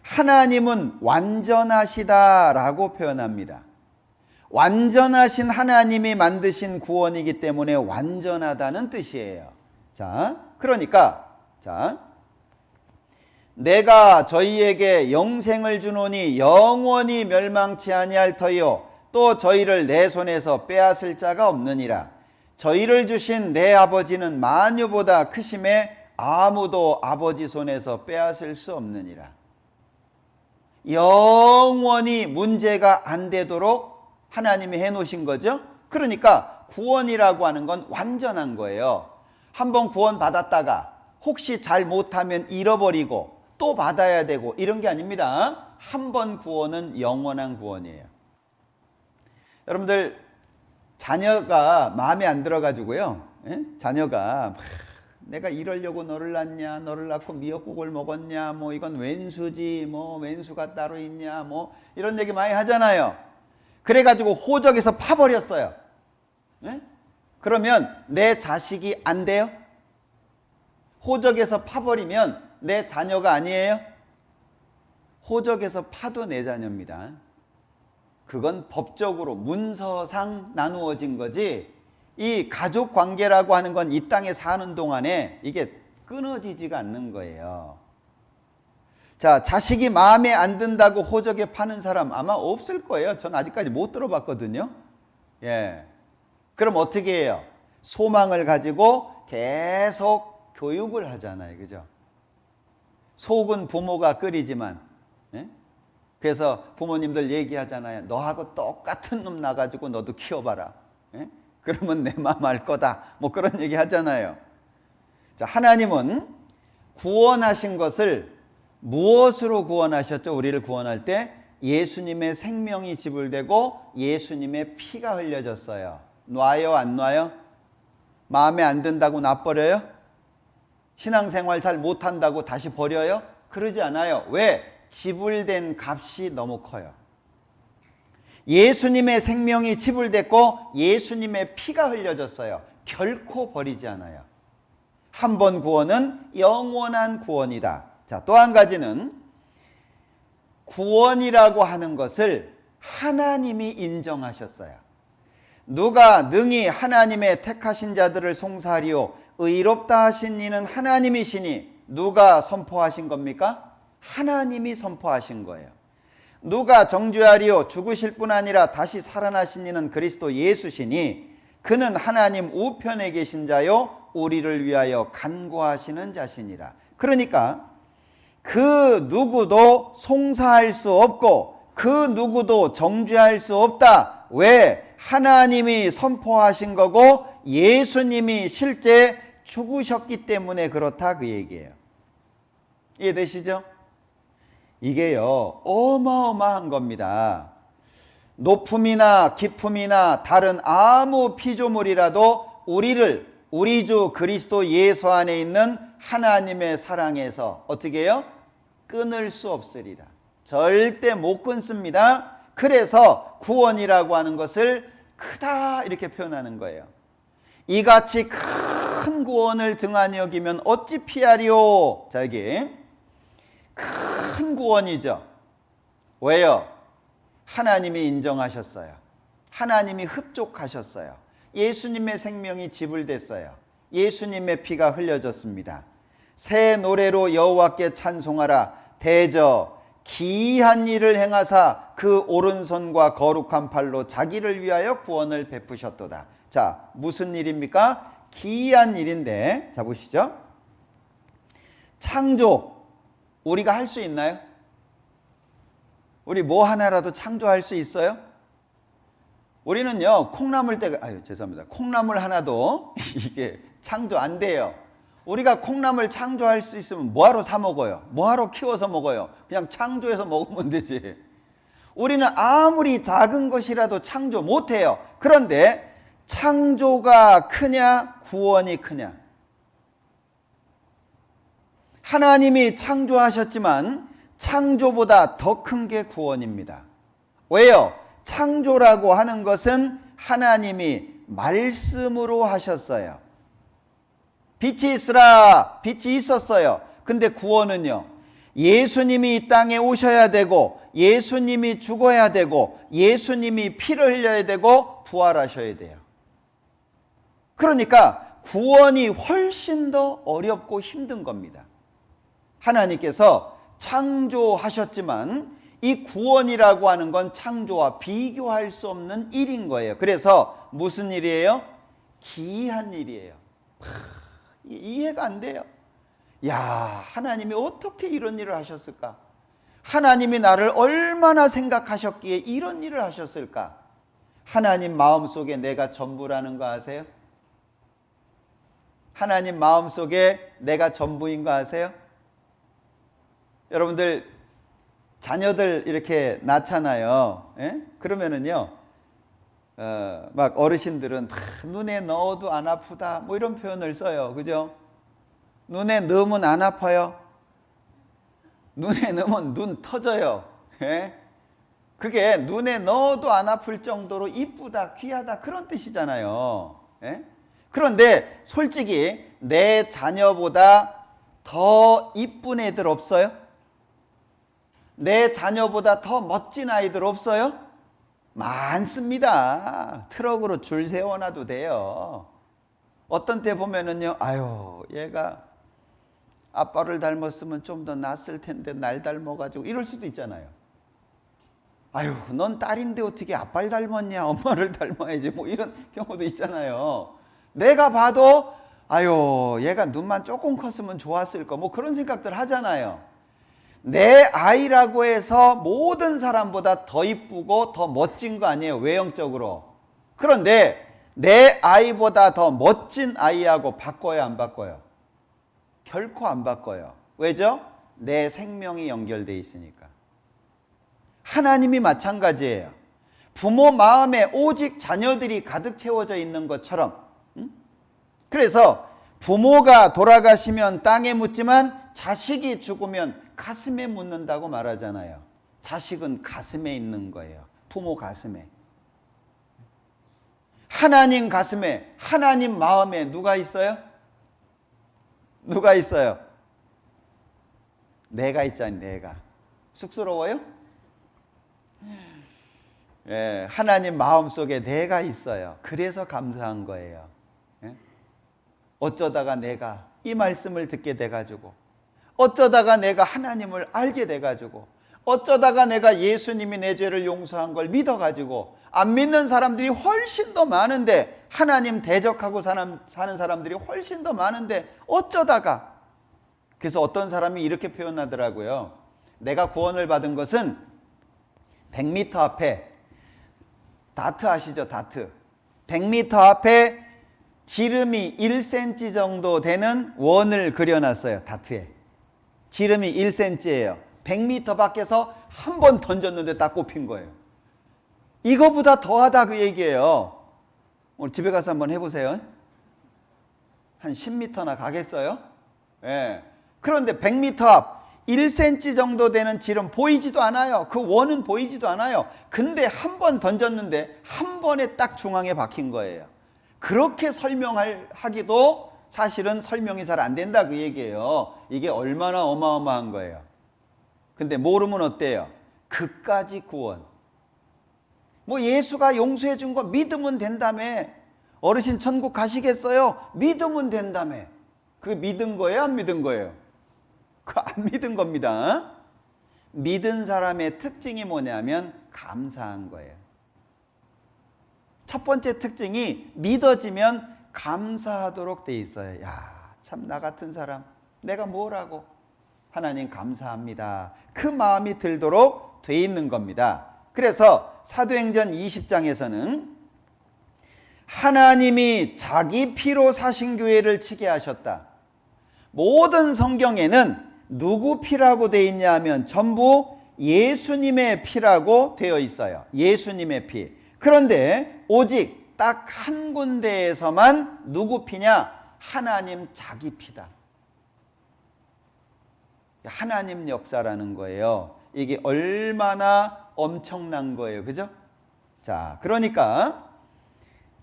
하나님은 완전하시다라고 표현합니다. 완전하신 하나님이 만드신 구원이기 때문에 완전하다는 뜻이에요. 자, 그러니까 내가 저희에게 영생을 주노니 영원히 멸망치 아니할 터이요 또 저희를 내 손에서 빼앗을 자가 없느니라. 저희를 주신 내 아버지는 만유보다 크심에 아무도 아버지 손에서 빼앗을 수 없느니라. 영원히 문제가 안 되도록 하나님이 해놓으신 거죠. 그러니까 구원이라고 하는 건 완전한 거예요. 한번 구원 받았다가 혹시 잘 못하면 잃어버리고 또 받아야 되고 이런 게 아닙니다. 한 번 구원은 영원한 구원이에요. 여러분들 자녀가 마음에 안 들어가지고요. 예? 자녀가 내가 이러려고 너를 낳냐, 너를 낳고 미역국을 먹었냐, 뭐 이건 왼수지, 뭐 왼수가 따로 있냐, 뭐 이런 얘기 많이 하잖아요. 그래가지고 호적에서 파버렸어요. 예? 그러면 내 자식이 안 돼요? 호적에서 파버리면 내 자녀가 아니에요? 호적에서 파도 내 자녀입니다. 그건 법적으로 문서상 나누어진 거지, 이 가족 관계라고 하는 건 이 땅에 사는 동안에 이게 끊어지지가 않는 거예요. 자, 자식이 마음에 안 든다고 호적에 파는 사람 아마 없을 거예요. 전 아직까지 못 들어봤거든요. 예. 그럼 어떻게 해요? 소망을 가지고 계속 교육을 하잖아요. 그죠? 속은 부모가 끓이지만, 예? 그래서 부모님들 얘기하잖아요. 너하고 똑같은 놈 나가지고 너도 키워봐라. 예? 그러면 내 마음 알 거다. 뭐 그런 얘기 하잖아요. 자, 하나님은 구원하신 것을 무엇으로 구원하셨죠? 우리를 구원할 때 예수님의 생명이 지불되고 예수님의 피가 흘려졌어요. 놔요, 안 놔요? 마음에 안 든다고 놔버려요? 신앙생활 잘 못한다고 다시 버려요? 그러지 않아요. 왜? 지불된 값이 너무 커요. 예수님의 생명이 지불됐고 예수님의 피가 흘려졌어요. 결코 버리지 않아요. 한 번 구원은 영원한 구원이다. 자, 또 한 가지는 구원이라고 하는 것을 하나님이 인정하셨어요. 누가 능히 하나님의 택하신 자들을 송사하리요 의롭다 하신 이는 하나님이시니 누가 선포하신 겁니까? 하나님이 선포하신 거예요. 누가 정죄하리요 죽으실 뿐 아니라 다시 살아나신 이는 그리스도 예수시니 그는 하나님 우편에 계신 자요 우리를 위하여 간구하시는 자시니라. 그러니까 그 누구도 송사할 수 없고 그 누구도 정죄할 수 없다. 왜? 하나님이 선포하신 거고 예수님이 실제 죽으셨기 때문에 그렇다, 그 얘기예요. 이해되시죠? 이게요 어마어마한 겁니다. 높음이나 깊음이나 다른 아무 피조물이라도 우리를 우리 주 그리스도 예수 안에 있는 하나님의 사랑에서 어떻게 해요? 끊을 수 없으리라. 절대 못 끊습니다. 그래서 구원이라고 하는 것을 크다 이렇게 표현하는 거예요. 이같이 큰 구원을 등한히 여기면 어찌 피하리오. 자, 여기 큰 구원이죠. 왜요? 하나님이 인정하셨어요. 하나님이 흡족하셨어요. 예수님의 생명이 지불됐어요. 예수님의 피가 흘려졌습니다. 새 노래로 여호와께 찬송하라. 대저 기이한 일을 행하사 그 오른손과 거룩한 팔로 자기를 위하여 구원을 베푸셨도다. 자, 무슨 일입니까? 기이한 일인데, 자 보시죠. 창조 우리가 할 수 있나요? 우리 뭐 하나라도 창조할 수 있어요? 우리는요 콩나물 죄송합니다. 콩나물 하나도 이게 창조 안 돼요. 우리가 콩나물 창조할 수 있으면 뭐하러 사 먹어요? 뭐하러 키워서 먹어요? 그냥 창조해서 먹으면 되지. 우리는 아무리 작은 것이라도 창조 못해요. 그런데 창조가 크냐 구원이 크냐? 하나님이 창조하셨지만 창조보다 더 큰 게 구원입니다. 왜요? 창조라고 하는 것은 하나님이 말씀으로 하셨어요. 빛이 있으라, 빛이 있었어요. 근데 구원은요, 예수님이 이 땅에 오셔야 되고 예수님이 죽어야 되고 예수님이 피를 흘려야 되고 부활하셔야 돼요. 그러니까 구원이 훨씬 더 어렵고 힘든 겁니다. 하나님께서 창조하셨지만 이 구원이라고 하는 건 창조와 비교할 수 없는 일인 거예요. 그래서 무슨 일이에요? 기이한 일이에요. 이해가 안 돼요. 야, 하나님이 어떻게 이런 일을 하셨을까? 하나님이 나를 얼마나 생각하셨기에 이런 일을 하셨을까? 하나님 마음속에 내가 전부라는 거 아세요? 하나님 마음속에 내가 전부인 거 아세요? 여러분들 자녀들 이렇게 낳잖아요. 예? 그러면은요 막 어르신들은 눈에 넣어도 안 아프다 뭐 이런 표현을 써요. 그죠? 눈에 넣으면 안 아파요. 눈에 넣으면 눈 터져요. 예? 그게 눈에 넣어도 안 아플 정도로 이쁘다, 귀하다 그런 뜻이잖아요. 예? 그런데 솔직히 내 자녀보다 더 이쁜 애들 없어요? 내 자녀보다 더 멋진 아이들 없어요? 많습니다. 트럭으로 줄 세워놔도 돼요. 어떤 때 보면은요, 아유, 얘가 아빠를 닮았으면 좀 더 낫을 텐데 날 닮아가지고 이럴 수도 있잖아요. 아유, 넌 딸인데 어떻게 아빠를 닮았냐? 엄마를 닮아야지. 뭐 이런 경우도 있잖아요. 내가 봐도 아유, 얘가 눈만 조금 컸으면 좋았을 거. 뭐 그런 생각들 하잖아요. 내 아이라고 해서 모든 사람보다 더 이쁘고 더 멋진 거 아니에요, 외형적으로. 그런데 내 아이보다 더 멋진 아이하고 바꿔요, 안 바꿔요? 결코 안 바꿔요. 왜죠? 내 생명이 연결되어 있으니까. 하나님이 마찬가지예요. 부모 마음에 오직 자녀들이 가득 채워져 있는 것처럼. 그래서 부모가 돌아가시면 땅에 묻지만 자식이 죽으면 가슴에 묻는다고 말하잖아요. 자식은 가슴에 있는 거예요. 부모 가슴에. 하나님 가슴에, 하나님 마음에 누가 있어요? 누가 있어요? 내가 있잖아요. 내가. 쑥스러워요? 예, 하나님 마음속에 내가 있어요. 그래서 감사한 거예요. 예? 어쩌다가 내가 이 말씀을 듣게 돼가지고, 어쩌다가 내가 하나님을 알게 돼가지고, 어쩌다가 내가 예수님이 내 죄를 용서한 걸 믿어가지고, 안 믿는 사람들이 훨씬 더 많은데, 하나님 대적하고 사는 사람들이 훨씬 더 많은데 어쩌다가. 그래서 어떤 사람이 이렇게 표현하더라고요. 내가 구원을 받은 것은 100m 앞에, 다트 아시죠? 다트. 100m 앞에 지름이 1cm 정도 되는 원을 그려놨어요. 다트에. 지름이 1cm예요. 100m 밖에서 한 번 던졌는데 딱 꼽힌 거예요. 이거보다 더하다 그 얘기예요. 오늘 집에 가서 한번 해보세요. 한 10m나 가겠어요? 예. 그런데 100m 앞 1cm 정도 되는 지름 보이지도 않아요. 그 원은 보이지도 않아요. 근데 한 번 던졌는데 한 번에 딱 중앙에 박힌 거예요. 그렇게 설명하기도 사실은 설명이 잘 안 된다 그 얘기예요. 이게 얼마나 어마어마한 거예요. 근데 모르면 어때요? 그까지 구원. 뭐 예수가 용서해 준 거 믿으면 된다며. 어르신 천국 가시겠어요? 믿으면 된다며. 그 믿은 거예요? 안 믿은 거예요? 그 안 믿은 겁니다. 믿은 사람의 특징이 뭐냐면 감사한 거예요. 첫 번째 특징이 믿어지면 감사하도록 돼 있어요. 야, 참 나 같은 사람 내가 뭐라고. 하나님 감사합니다. 그 마음이 들도록 돼 있는 겁니다. 그래서 사도행전 20장에서는 하나님이 자기 피로 사신 교회를 치게 하셨다. 모든 성경에는 누구 피라고 되어 있냐 하면 전부 예수님의 피라고 되어 있어요. 예수님의 피. 그런데 오직 딱 한 군데에서만 누구 피냐? 하나님 자기 피다. 하나님 역사라는 거예요. 이게 얼마나 엄청난 거예요. 그죠? 자, 그러니까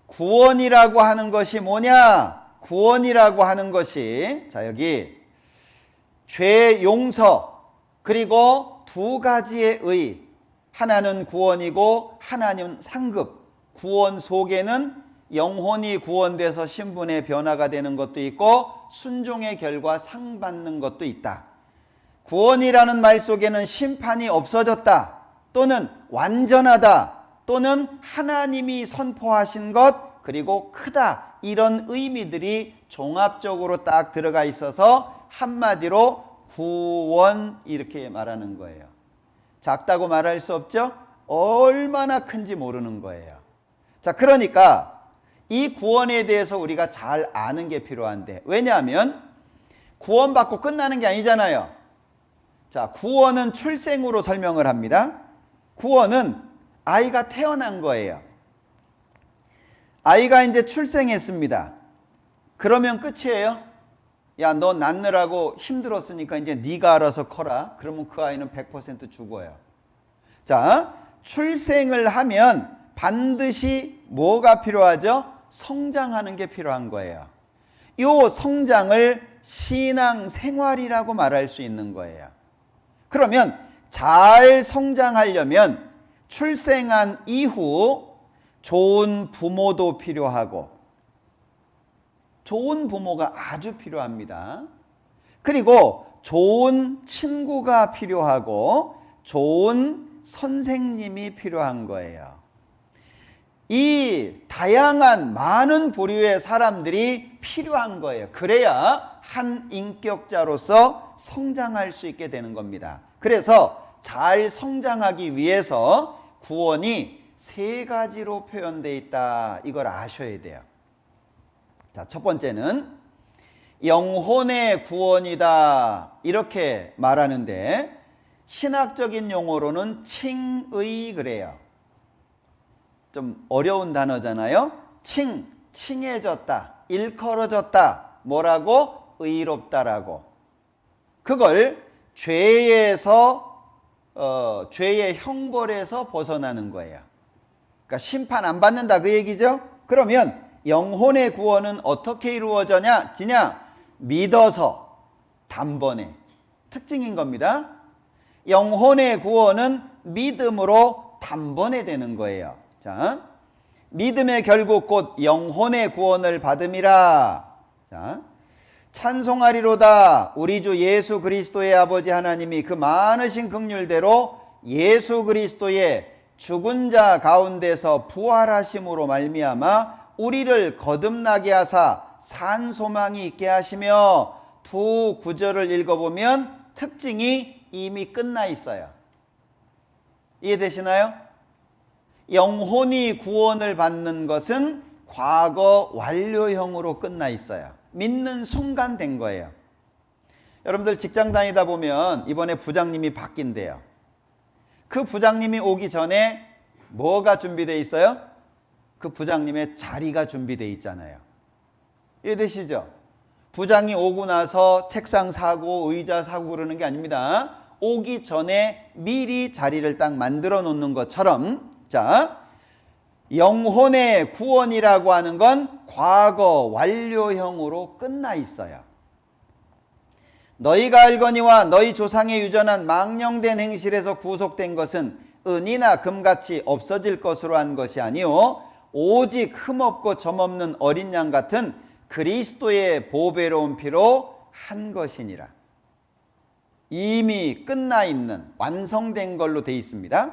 구원이라고 하는 것이 뭐냐? 구원이라고 하는 것이, 자, 여기 죄 용서, 그리고 두 가지의 의. 하나는 구원이고 하나는 상급. 구원 속에는 영혼이 구원돼서 신분의 변화가 되는 것도 있고 순종의 결과 상 받는 것도 있다. 구원이라는 말 속에는 심판이 없어졌다, 또는 완전하다, 또는 하나님이 선포하신 것, 그리고 크다, 이런 의미들이 종합적으로 딱 들어가 있어서 한마디로 구원 이렇게 말하는 거예요. 작다고 말할 수 없죠? 얼마나 큰지 모르는 거예요. 자, 그러니까 이 구원에 대해서 우리가 잘 아는 게 필요한데, 왜냐하면 구원받고 끝나는 게 아니잖아요. 자, 구원은 출생으로 설명을 합니다. 구원은 아이가 태어난 거예요. 아이가 이제 출생했습니다. 그러면 끝이에요? 야, 너 낳느라고 힘들었으니까 이제 네가 알아서 커라. 그러면 그 아이는 100% 죽어요. 자, 출생을 하면 반드시 뭐가 필요하죠? 성장하는 게 필요한 거예요. 이 성장을 신앙생활이라고 말할 수 있는 거예요. 그러면 잘 성장하려면 출생한 이후 좋은 부모도 필요하고, 좋은 부모가 아주 필요합니다. 그리고 좋은 친구가 필요하고 좋은 선생님이 필요한 거예요. 이 다양한 많은 부류의 사람들이 필요한 거예요. 그래야 한 인격자로서 성장할 수 있게 되는 겁니다. 그래서 잘 성장하기 위해서 구원이 세 가지로 표현되어 있다. 이걸 아셔야 돼요. 자, 첫 번째는 영혼의 구원이다. 이렇게 말하는데 신학적인 용어로는 칭의 그래요. 좀 어려운 단어잖아요. 칭해졌다, 일컬어졌다. 뭐라고? 의롭다라고. 그걸 죄의 형벌에서 벗어나는 거예요. 그러니까 심판 안 받는다 그 얘기죠. 그러면 영혼의 구원은 어떻게 이루어지냐? 믿어서 단번에. 특징인 겁니다. 영혼의 구원은 믿음으로 단번에 되는 거예요. 자, 믿음의 결국 곧 영혼의 구원을 받음이라. 자, 찬송하리로다. 우리 주 예수 그리스도의 아버지 하나님이 그 많으신 긍휼대로 예수 그리스도의 죽은 자 가운데서 부활하심으로 말미암아 우리를 거듭나게 하사 산 소망이 있게 하시며, 두 구절을 읽어보면 특징이 이미 끝나 있어요. 이해되시나요? 영혼이 구원을 받는 것은 과거 완료형으로 끝나 있어요. 믿는 순간 된 거예요. 여러분들 직장 다니다 보면 이번에 부장님이 바뀐대요. 그 부장님이 오기 전에 뭐가 준비되어 있어요? 그 부장님의 자리가 준비되어 있잖아요. 이해되시죠? 부장이 오고 나서 책상 사고 의자 사고 그러는 게 아닙니다. 오기 전에 미리 자리를 딱 만들어 놓는 것처럼, 자, 영혼의 구원이라고 하는 건 과거 완료형으로 끝나 있어요. 너희가 알거니와 너희 조상의 유전한 망령된 행실에서 구속된 것은 은이나 금같이 없어질 것으로 한 것이 아니요 오직 흠없고 점없는 어린 양 같은 그리스도의 보배로운 피로 한 것이니라. 이미 끝나 있는 완성된 걸로 되어 있습니다.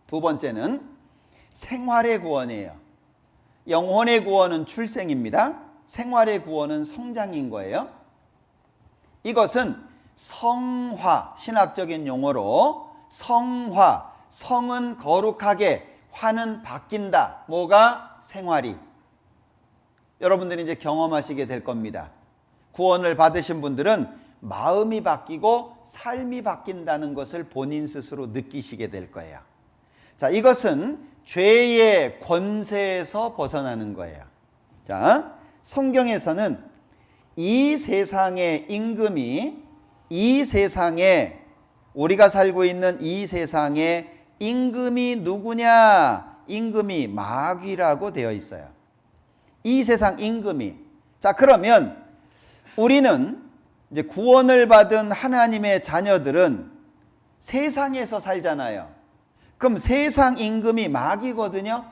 두 번째는 생활의 구원이에요. 영혼의 구원은 출생입니다. 생활의 구원은 성장인 거예요. 이것은 성화, 신학적인 용어로 성화, 성은 거룩하게, 화는 바뀐다. 뭐가? 생활이. 여러분들이 이제 경험하시게 될 겁니다. 구원을 받으신 분들은 마음이 바뀌고 삶이 바뀐다는 것을 본인 스스로 느끼시게 될 거예요. 자, 이것은 죄의 권세에서 벗어나는 거예요. 자, 성경에서는 이 세상의 임금이, 이 세상에, 우리가 살고 있는 이 세상의 임금이 누구냐? 임금이 마귀라고 되어 있어요. 이 세상 임금이. 자, 그러면 우리는 이제 구원을 받은 하나님의 자녀들은 세상에서 살잖아요. 그럼 세상 임금이 마귀거든요.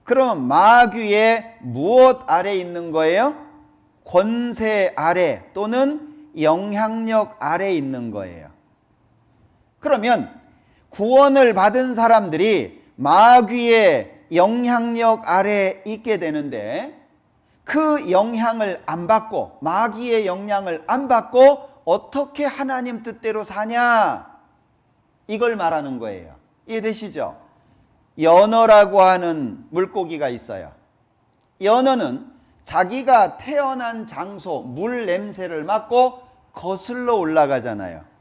그럼 마귀의 무엇 아래 있는 거예요? 권세 아래 또는 영향력 아래 있는 거예요. 그러면 구원을 받은 사람들이 마귀의 영향력 아래 있게 되는데, 그 영향을 안 받고, 마귀의 영향을 안 받고 어떻게 하나님 뜻대로 사냐? 이걸 말하는 거예요. 이해되시죠? 연어라고 하는 물고기가 있어요. 연어는 자기가 태어난 장소, 물 냄새를 맡고 거슬러 올라가잖아요.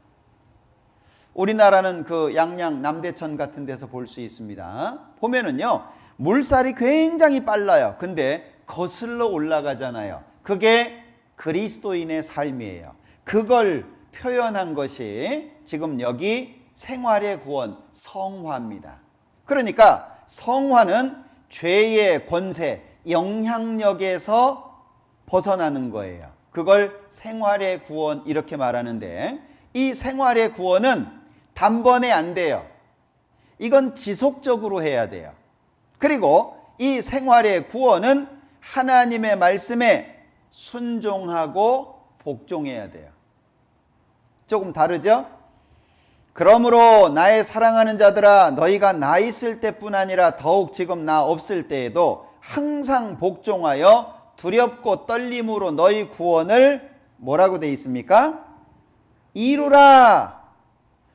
우리나라는 그 양양 남대천 같은 데서 볼 수 있습니다. 보면은요, 물살이 굉장히 빨라요. 근데 거슬러 올라가잖아요. 그게 그리스도인의 삶이에요. 그걸 표현한 것이 지금 여기 생활의 구원, 성화입니다. 그러니까 성화는 죄의 권세, 영향력에서 벗어나는 거예요. 그걸 생활의 구원 이렇게 말하는데, 이 생활의 구원은 단번에 안 돼요. 이건 지속적으로 해야 돼요. 그리고 이 생활의 구원은 하나님의 말씀에 순종하고 복종해야 돼요. 조금 다르죠? 그러므로 나의 사랑하는 자들아, 너희가 나 있을 때뿐 아니라 더욱 지금 나 없을 때에도 항상 복종하여 두렵고 떨림으로 너희 구원을 뭐라고 돼 있습니까? 이루라.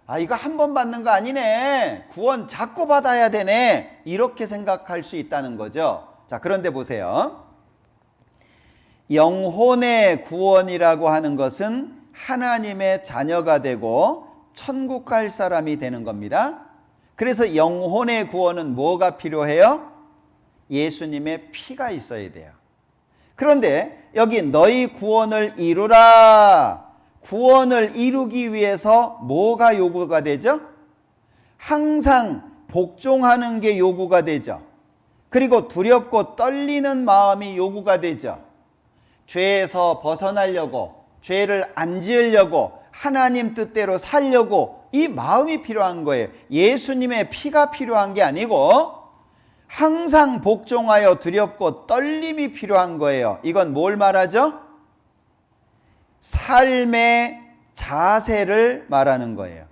아, 이거 한 번 받는 거 아니네. 구원 자꾸 받아야 되네. 이렇게 생각할 수 있다는 거죠. 자, 그런데 보세요. 영혼의 구원이라고 하는 것은 하나님의 자녀가 되고 천국 갈 사람이 되는 겁니다. 그래서 영혼의 구원은 뭐가 필요해요? 예수님의 피가 있어야 돼요. 그런데 여기 너희 구원을 이루라. 구원을 이루기 위해서 뭐가 요구가 되죠? 항상 복종하는 게 요구가 되죠. 그리고 두렵고 떨리는 마음이 요구가 되죠. 죄에서 벗어나려고, 죄를 안 지으려고, 하나님 뜻대로 살려고 이 마음이 필요한 거예요. 예수님의 피가 필요한 게 아니고 항상 복종하여 두렵고 떨림이 필요한 거예요. 이건 뭘 말하죠? 삶의 자세를 말하는 거예요.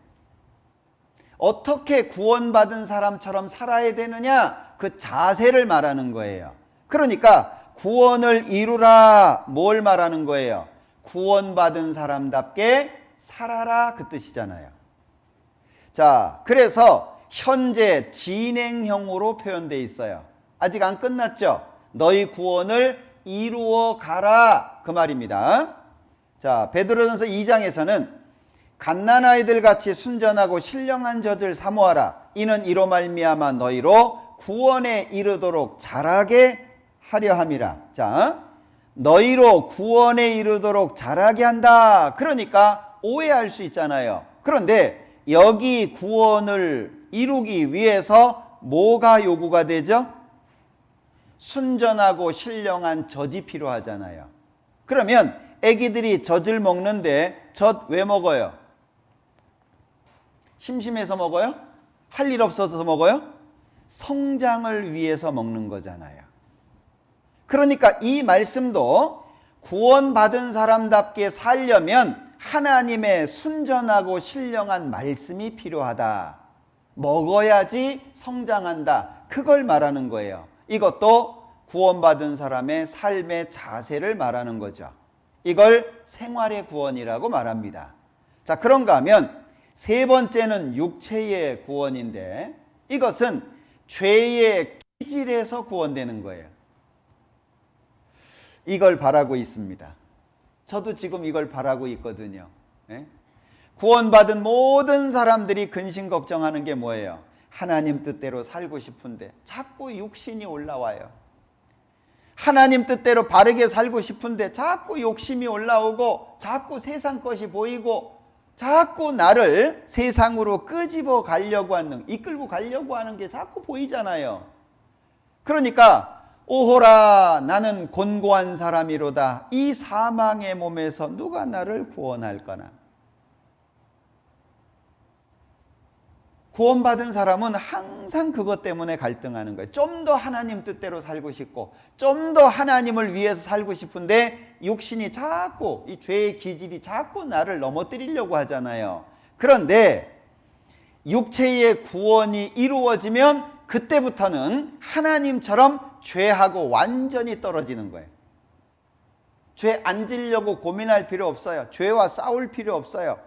어떻게 구원받은 사람처럼 살아야 되느냐? 그 자세를 말하는 거예요. 그러니까 구원을 이루라, 뭘 말하는 거예요? 구원받은 사람답게 살아라, 그 뜻이잖아요. 자, 그래서 현재 진행형으로 표현되어 있어요. 아직 안 끝났죠? 너희 구원을 이루어 가라, 그 말입니다. 자, 베드로전서 2장에서는 갓난아이들 같이 순전하고 신령한 젖을 사모하라. 이는 이로 말미암아 너희로 구원에 이르도록 자라게 하려 함이라. 자, 너희로 구원에 이르도록 자라게 한다. 그러니까 오해할 수 있잖아요. 그런데 여기 구원을 이루기 위해서 뭐가 요구가 되죠? 순전하고 신령한 젖이 필요하잖아요. 그러면 애기들이 젖을 먹는데 젖 왜 먹어요? 심심해서 먹어요? 할 일 없어서 먹어요? 성장을 위해서 먹는 거잖아요. 그러니까 이 말씀도 구원받은 사람답게 살려면 하나님의 순전하고 신령한 말씀이 필요하다. 먹어야지 성장한다. 그걸 말하는 거예요. 이것도 구원받은 사람의 삶의 자세를 말하는 거죠. 이걸 생활의 구원이라고 말합니다. 자, 그런가 하면 세 번째는 육체의 구원인데, 이것은 죄의 기질에서 구원되는 거예요. 이걸 바라고 있습니다. 저도 지금 이걸 바라고 있거든요. 구원받은 모든 사람들이 근심 걱정하는 게 뭐예요? 하나님 뜻대로 살고 싶은데 자꾸 육신이 올라와요. 하나님 뜻대로 바르게 살고 싶은데 자꾸 욕심이 올라오고, 자꾸 세상 것이 보이고, 자꾸 나를 세상으로 끄집어 가려고 하는, 이끌고 가려고 하는 게 자꾸 보이잖아요. 그러니까 오호라, 나는 곤고한 사람이로다. 이 사망의 몸에서 누가 나를 구원할까나. 구원받은 사람은 항상 그것 때문에 갈등하는 거예요. 좀 더 하나님 뜻대로 살고 싶고, 좀 더 하나님을 위해서 살고 싶은데 육신이 자꾸, 이 죄의 기질이 자꾸 나를 넘어뜨리려고 하잖아요. 그런데 육체의 구원이 이루어지면 그때부터는 하나님처럼 죄하고 완전히 떨어지는 거예요. 죄 안 지려고 고민할 필요 없어요. 죄와 싸울 필요 없어요.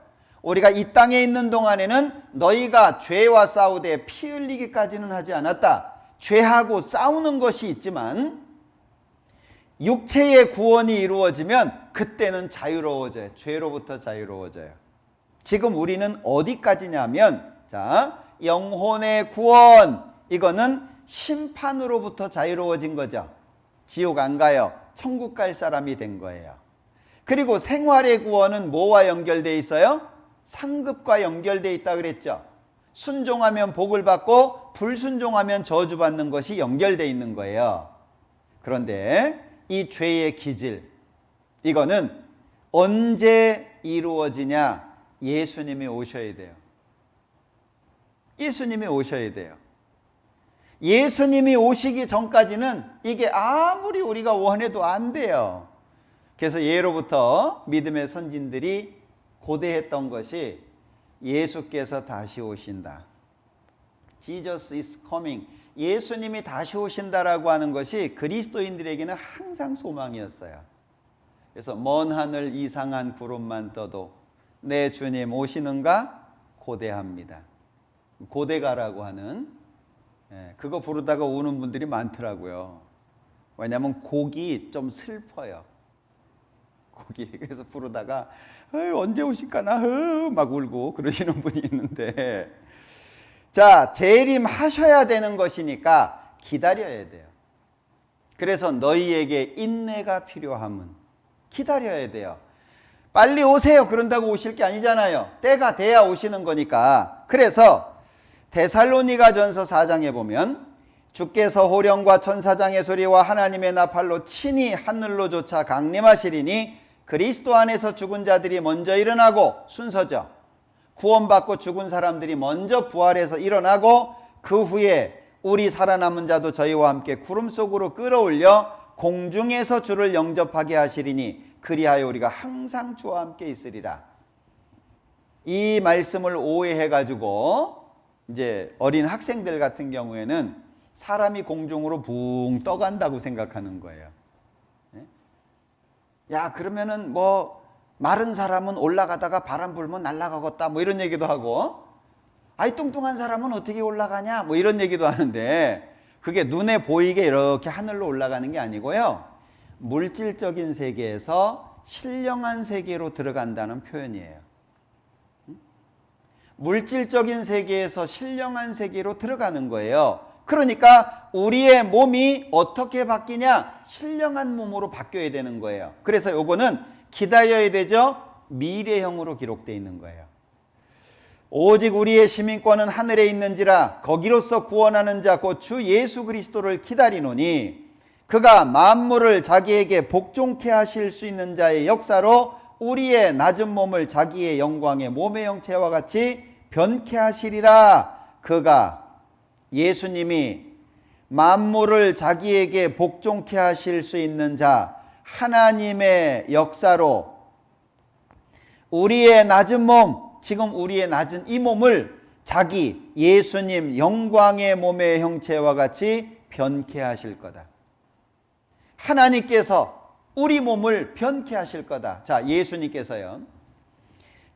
우리가 이 땅에 있는 동안에는 너희가 죄와 싸우되 피 흘리기까지는 하지 않았다. 죄하고 싸우는 것이 있지만 육체의 구원이 이루어지면 그때는 자유로워져요. 죄로부터 자유로워져요. 지금 우리는 어디까지냐면, 자, 영혼의 구원, 이거는 심판으로부터 자유로워진 거죠. 지옥 안 가요. 천국 갈 사람이 된 거예요. 그리고 생활의 구원은 뭐와 연결되어 있어요? 상급과 연결되어 있다 그랬죠. 순종하면 복을 받고 불순종하면 저주받는 것이 연결되어 있는 거예요. 그런데 이 죄의 기질, 이거는 언제 이루어지냐? 예수님이 오셔야 돼요. 예수님이 오셔야 돼요. 예수님이 오시기 전까지는 이게 아무리 우리가 원해도 안 돼요. 그래서 예로부터 믿음의 선진들이 고대했던 것이 예수께서 다시 오신다. Jesus is coming. 예수님이 다시 오신다라고 하는 것이 그리스도인들에게는 항상 소망이었어요. 그래서 먼 하늘 이상한 구름만 떠도 내 주님 오시는가 고대합니다. 고대가라고 하는, 그거 부르다가 우는 분들이 많더라고요. 왜냐하면 곡이 좀 슬퍼요. 곡이. 그래서 부르다가 언제 오실까나 막 울고 그러시는 분이 있는데, 자, 재림하셔야 되는 것이니까 기다려야 돼요. 그래서 너희에게 인내가 필요함은 기다려야 돼요. 빨리 오세요 그런다고 오실 게 아니잖아요. 때가 돼야 오시는 거니까. 그래서 데살로니가전서 4장에 보면 주께서 호령과 천사장의 소리와 하나님의 나팔로 친히 하늘로조차 강림하시리니 그리스도 안에서 죽은 자들이 먼저 일어나고, 순서죠. 구원받고 죽은 사람들이 먼저 부활해서 일어나고 그 후에 우리 살아남은 자도 저희와 함께 구름 속으로 끌어올려 공중에서 주를 영접하게 하시리니 그리하여 우리가 항상 주와 함께 있으리라. 이 말씀을 오해해 가지고 이제 어린 학생들 같은 경우에는 사람이 공중으로 붕 떠간다고 생각하는 거예요. 야, 그러면은 뭐 마른 사람은 올라가다가 바람 불면 날아가겠다 뭐 이런 얘기도 하고, 아이 뚱뚱한 사람은 어떻게 올라가냐 뭐 이런 얘기도 하는데, 그게 눈에 보이게 이렇게 하늘로 올라가는 게 아니고요, 물질적인 세계에서 신령한 세계로 들어간다는 표현이에요. 물질적인 세계에서 신령한 세계로 들어가는 거예요. 그러니까 우리의 몸이 어떻게 바뀌냐? 신령한 몸으로 바뀌어야 되는 거예요. 그래서 요거는 기다려야 되죠. 미래형으로 기록되어 있는 거예요. 오직 우리의 시민권은 하늘에 있는지라 거기로서 구원하는 자 곧 주 예수 그리스도를 기다리노니 그가 만물을 자기에게 복종케 하실 수 있는 자의 역사로 우리의 낮은 몸을 자기의 영광의 몸의 형체와 같이 변케 하시리라. 그가, 예수님이 만물을 자기에게 복종케 하실 수 있는 자, 하나님의 역사로 우리의 낮은 몸, 지금 우리의 낮은 이 몸을 자기 예수님 영광의 몸의 형체와 같이 변케 하실 거다. 하나님께서 우리 몸을 변케 하실 거다. 자, 예수님께서요,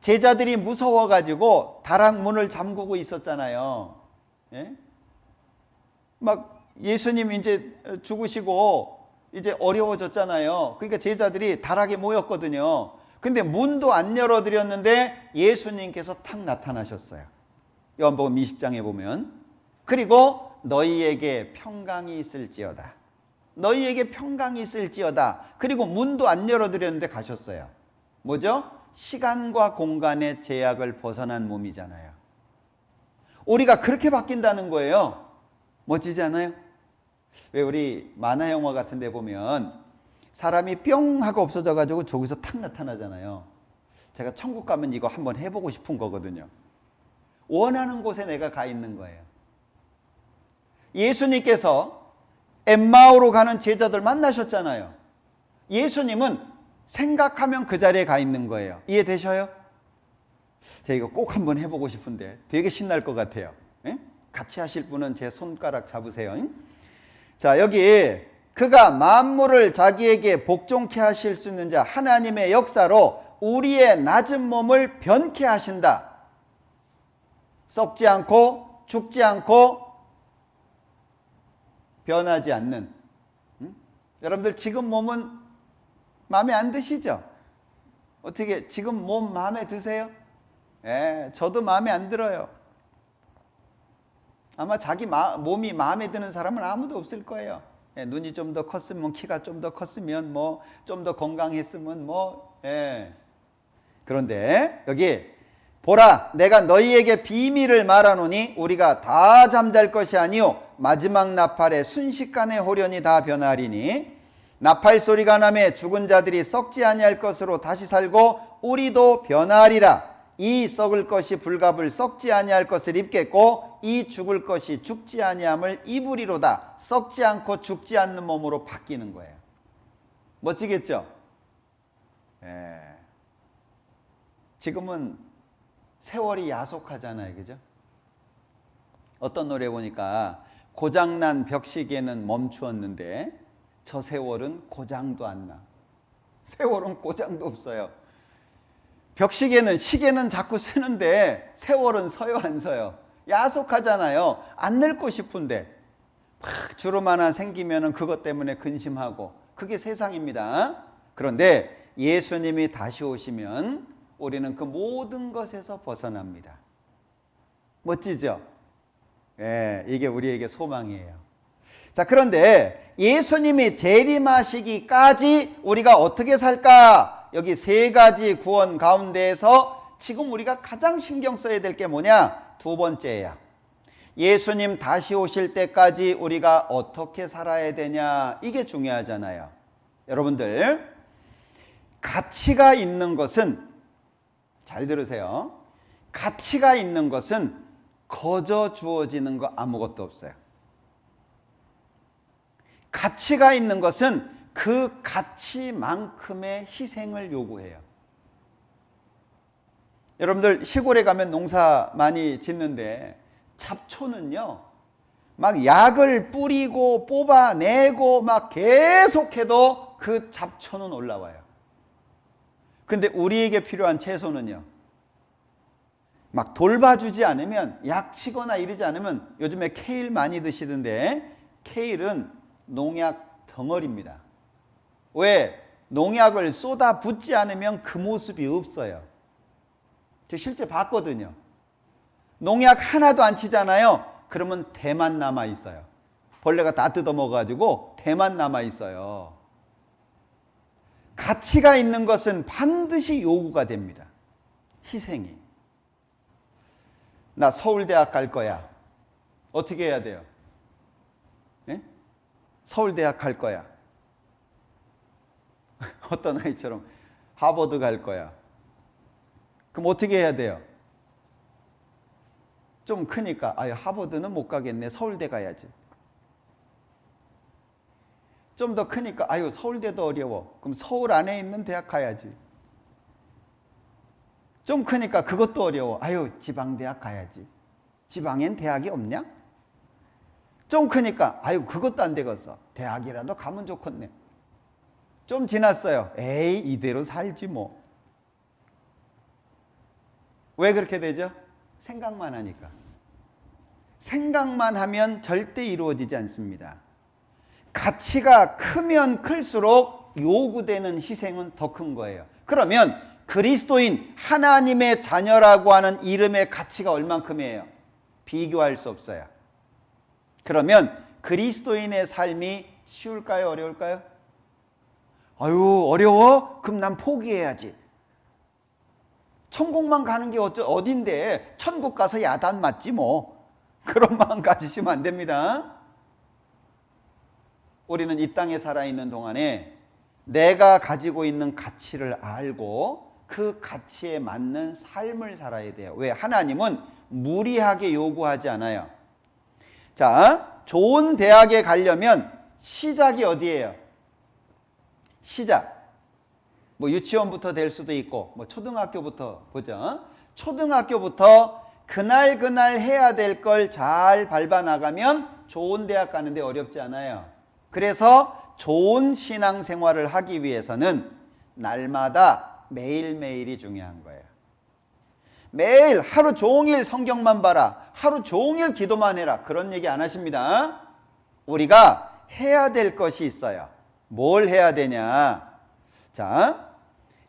제자들이 무서워가지고 다락문을 잠그고 있었잖아요. 예? 막 예수님 이제 죽으시고 이제 어려워졌잖아요. 그러니까 제자들이 다락에 모였거든요. 근데 문도 안 열어드렸는데 예수님께서 탁 나타나셨어요. 요한복음 20장에 보면, 그리고 너희에게 평강이 있을지어다. 너희에게 평강이 있을지어다. 그리고 문도 안 열어드렸는데 가셨어요. 뭐죠? 시간과 공간의 제약을 벗어난 몸이잖아요. 우리가 그렇게 바뀐다는 거예요. 멋지지 않아요? 왜 우리 만화 영화 같은 데 보면 사람이 뿅 하고 없어져 가지고 저기서 탁 나타나잖아요. 제가 천국 가면 이거 한번 해보고 싶은 거거든요. 원하는 곳에 내가 가 있는 거예요. 예수님께서 엠마오로 가는 제자들 만나셨잖아요. 예수님은 생각하면 그 자리에 가 있는 거예요. 이해되셔요? 제가 이거 꼭 한번 해보고 싶은데 되게 신날 것 같아요. 예? 같이 하실 분은 제 손가락 잡으세요. 자, 여기 그가 만물을 자기에게 복종케 하실 수 있는 자, 하나님의 역사로 우리의 낮은 몸을 변케 하신다. 썩지 않고 죽지 않고 변하지 않는. 여러분들 지금 몸은 마음에 안 드시죠? 어떻게 지금 몸 마음에 드세요? 예, 저도 마음에 안 들어요. 아마 자기 몸이 마음에 드는 사람은 아무도 없을 거예요. 예, 눈이 좀 더 컸으면, 키가 좀 더 컸으면, 뭐 좀 더 건강했으면, 뭐 예. 그런데 여기 보라, 내가 너희에게 비밀을 말하노니 우리가 다 잠잘 것이 아니요 마지막 나팔에 순식간에 홀연히 다 변하리니 나팔 소리가 나매 죽은 자들이 썩지 아니할 것으로 다시 살고 우리도 변하리라. 이 썩을 것이 불갑을 썩지 아니할 것을 입겠고 이 죽을 것이 죽지 아니함을 입으리로다. 썩지 않고 죽지 않는 몸으로 바뀌는 거예요. 멋지겠죠? 예. 지금은 세월이 야속하잖아요, 그죠? 어떤 노래 보니까 고장난 벽시계는 멈추었는데 저 세월은 고장도 안 나. 세월은 고장도 없어요. 벽시계는, 시계는 자꾸 쓰는데 세월은 서요, 안 서요? 야속하잖아요. 안 늙고 싶은데 막 주름 하나 생기면은 그것 때문에 근심하고, 그게 세상입니다. 그런데 예수님이 다시 오시면 우리는 그 모든 것에서 벗어납니다. 멋지죠? 예, 이게 우리에게 소망이에요. 자, 그런데 예수님이 재림하시기까지 우리가 어떻게 살까? 여기 세 가지 구원 가운데에서 지금 우리가 가장 신경 써야 될 게 뭐냐? 두 번째야. 예수님 다시 오실 때까지 우리가 어떻게 살아야 되냐? 이게 중요하잖아요. 여러분들, 가치가 있는 것은, 잘 들으세요. 가치가 있는 것은 거저 주어지는 거 아무것도 없어요. 가치가 있는 것은 그 가치만큼의 희생을 요구해요. 여러분들 시골에 가면 농사 많이 짓는데 잡초는요, 막 약을 뿌리고 뽑아내고 막 계속해도 그 잡초는 올라와요. 근데 우리에게 필요한 채소는요, 막 돌봐주지 않으면, 약 치거나 이러지 않으면, 요즘에 케일 많이 드시던데 케일은 농약 덩어리입니다. 왜? 농약을 쏟아 붓지 않으면 그 모습이 없어요. 저 실제 봤거든요. 농약 하나도 안 치잖아요. 그러면 대만 남아 있어요. 벌레가 다 뜯어먹어가지고 대만 남아 있어요. 가치가 있는 것은 반드시 요구가 됩니다. 희생이. 나 서울대학 갈 거야. 어떻게 해야 돼요? 네? 서울대학 갈 거야. 어떤 아이처럼 하버드 갈 거야. 그럼 어떻게 해야 돼요? 좀 크니까 아유, 하버드는 못 가겠네. 서울대 가야지. 좀 더 크니까 아유, 서울대도 어려워. 그럼 서울 안에 있는 대학 가야지. 좀 크니까 그것도 어려워. 아유, 지방대학 가야지. 지방엔 대학이 없냐? 좀 크니까 아유, 그것도 안 되겠어. 대학이라도 가면 좋겠네. 좀 지났어요. 에이, 이대로 살지 뭐. 왜 그렇게 되죠? 생각만 하니까. 생각만 하면 절대 이루어지지 않습니다. 가치가 크면 클수록 요구되는 희생은 더 큰 거예요. 그러면 그리스도인, 하나님의 자녀라고 하는 이름의 가치가 얼만큼이에요? 비교할 수 없어요. 그러면 그리스도인의 삶이 쉬울까요? 어려울까요? 아유, 어려워? 그럼 난 포기해야지. 천국만 가는 게 어딘데 천국 가서 야단 맞지 뭐. 그런 마음 가지시면 안 됩니다. 우리는 이 땅에 살아있는 동안에 내가 가지고 있는 가치를 알고 그 가치에 맞는 삶을 살아야 돼요. 왜? 하나님은 무리하게 요구하지 않아요. 자, 좋은 대학에 가려면 시작이 어디예요? 시작. 뭐 유치원부터 될 수도 있고, 뭐 초등학교부터 보죠. 초등학교부터 그날 해야 될 걸 잘 밟아 나가면 좋은 대학 가는데 어렵지 않아요. 그래서 좋은 신앙생활을 하기 위해서는 날마다 매일매일이 중요한 거예요. 매일 하루 종일 성경만 봐라, 하루 종일 기도만 해라, 그런 얘기 안 하십니다. 우리가 해야 될 것이 있어요. 뭘 해야 되냐? 자,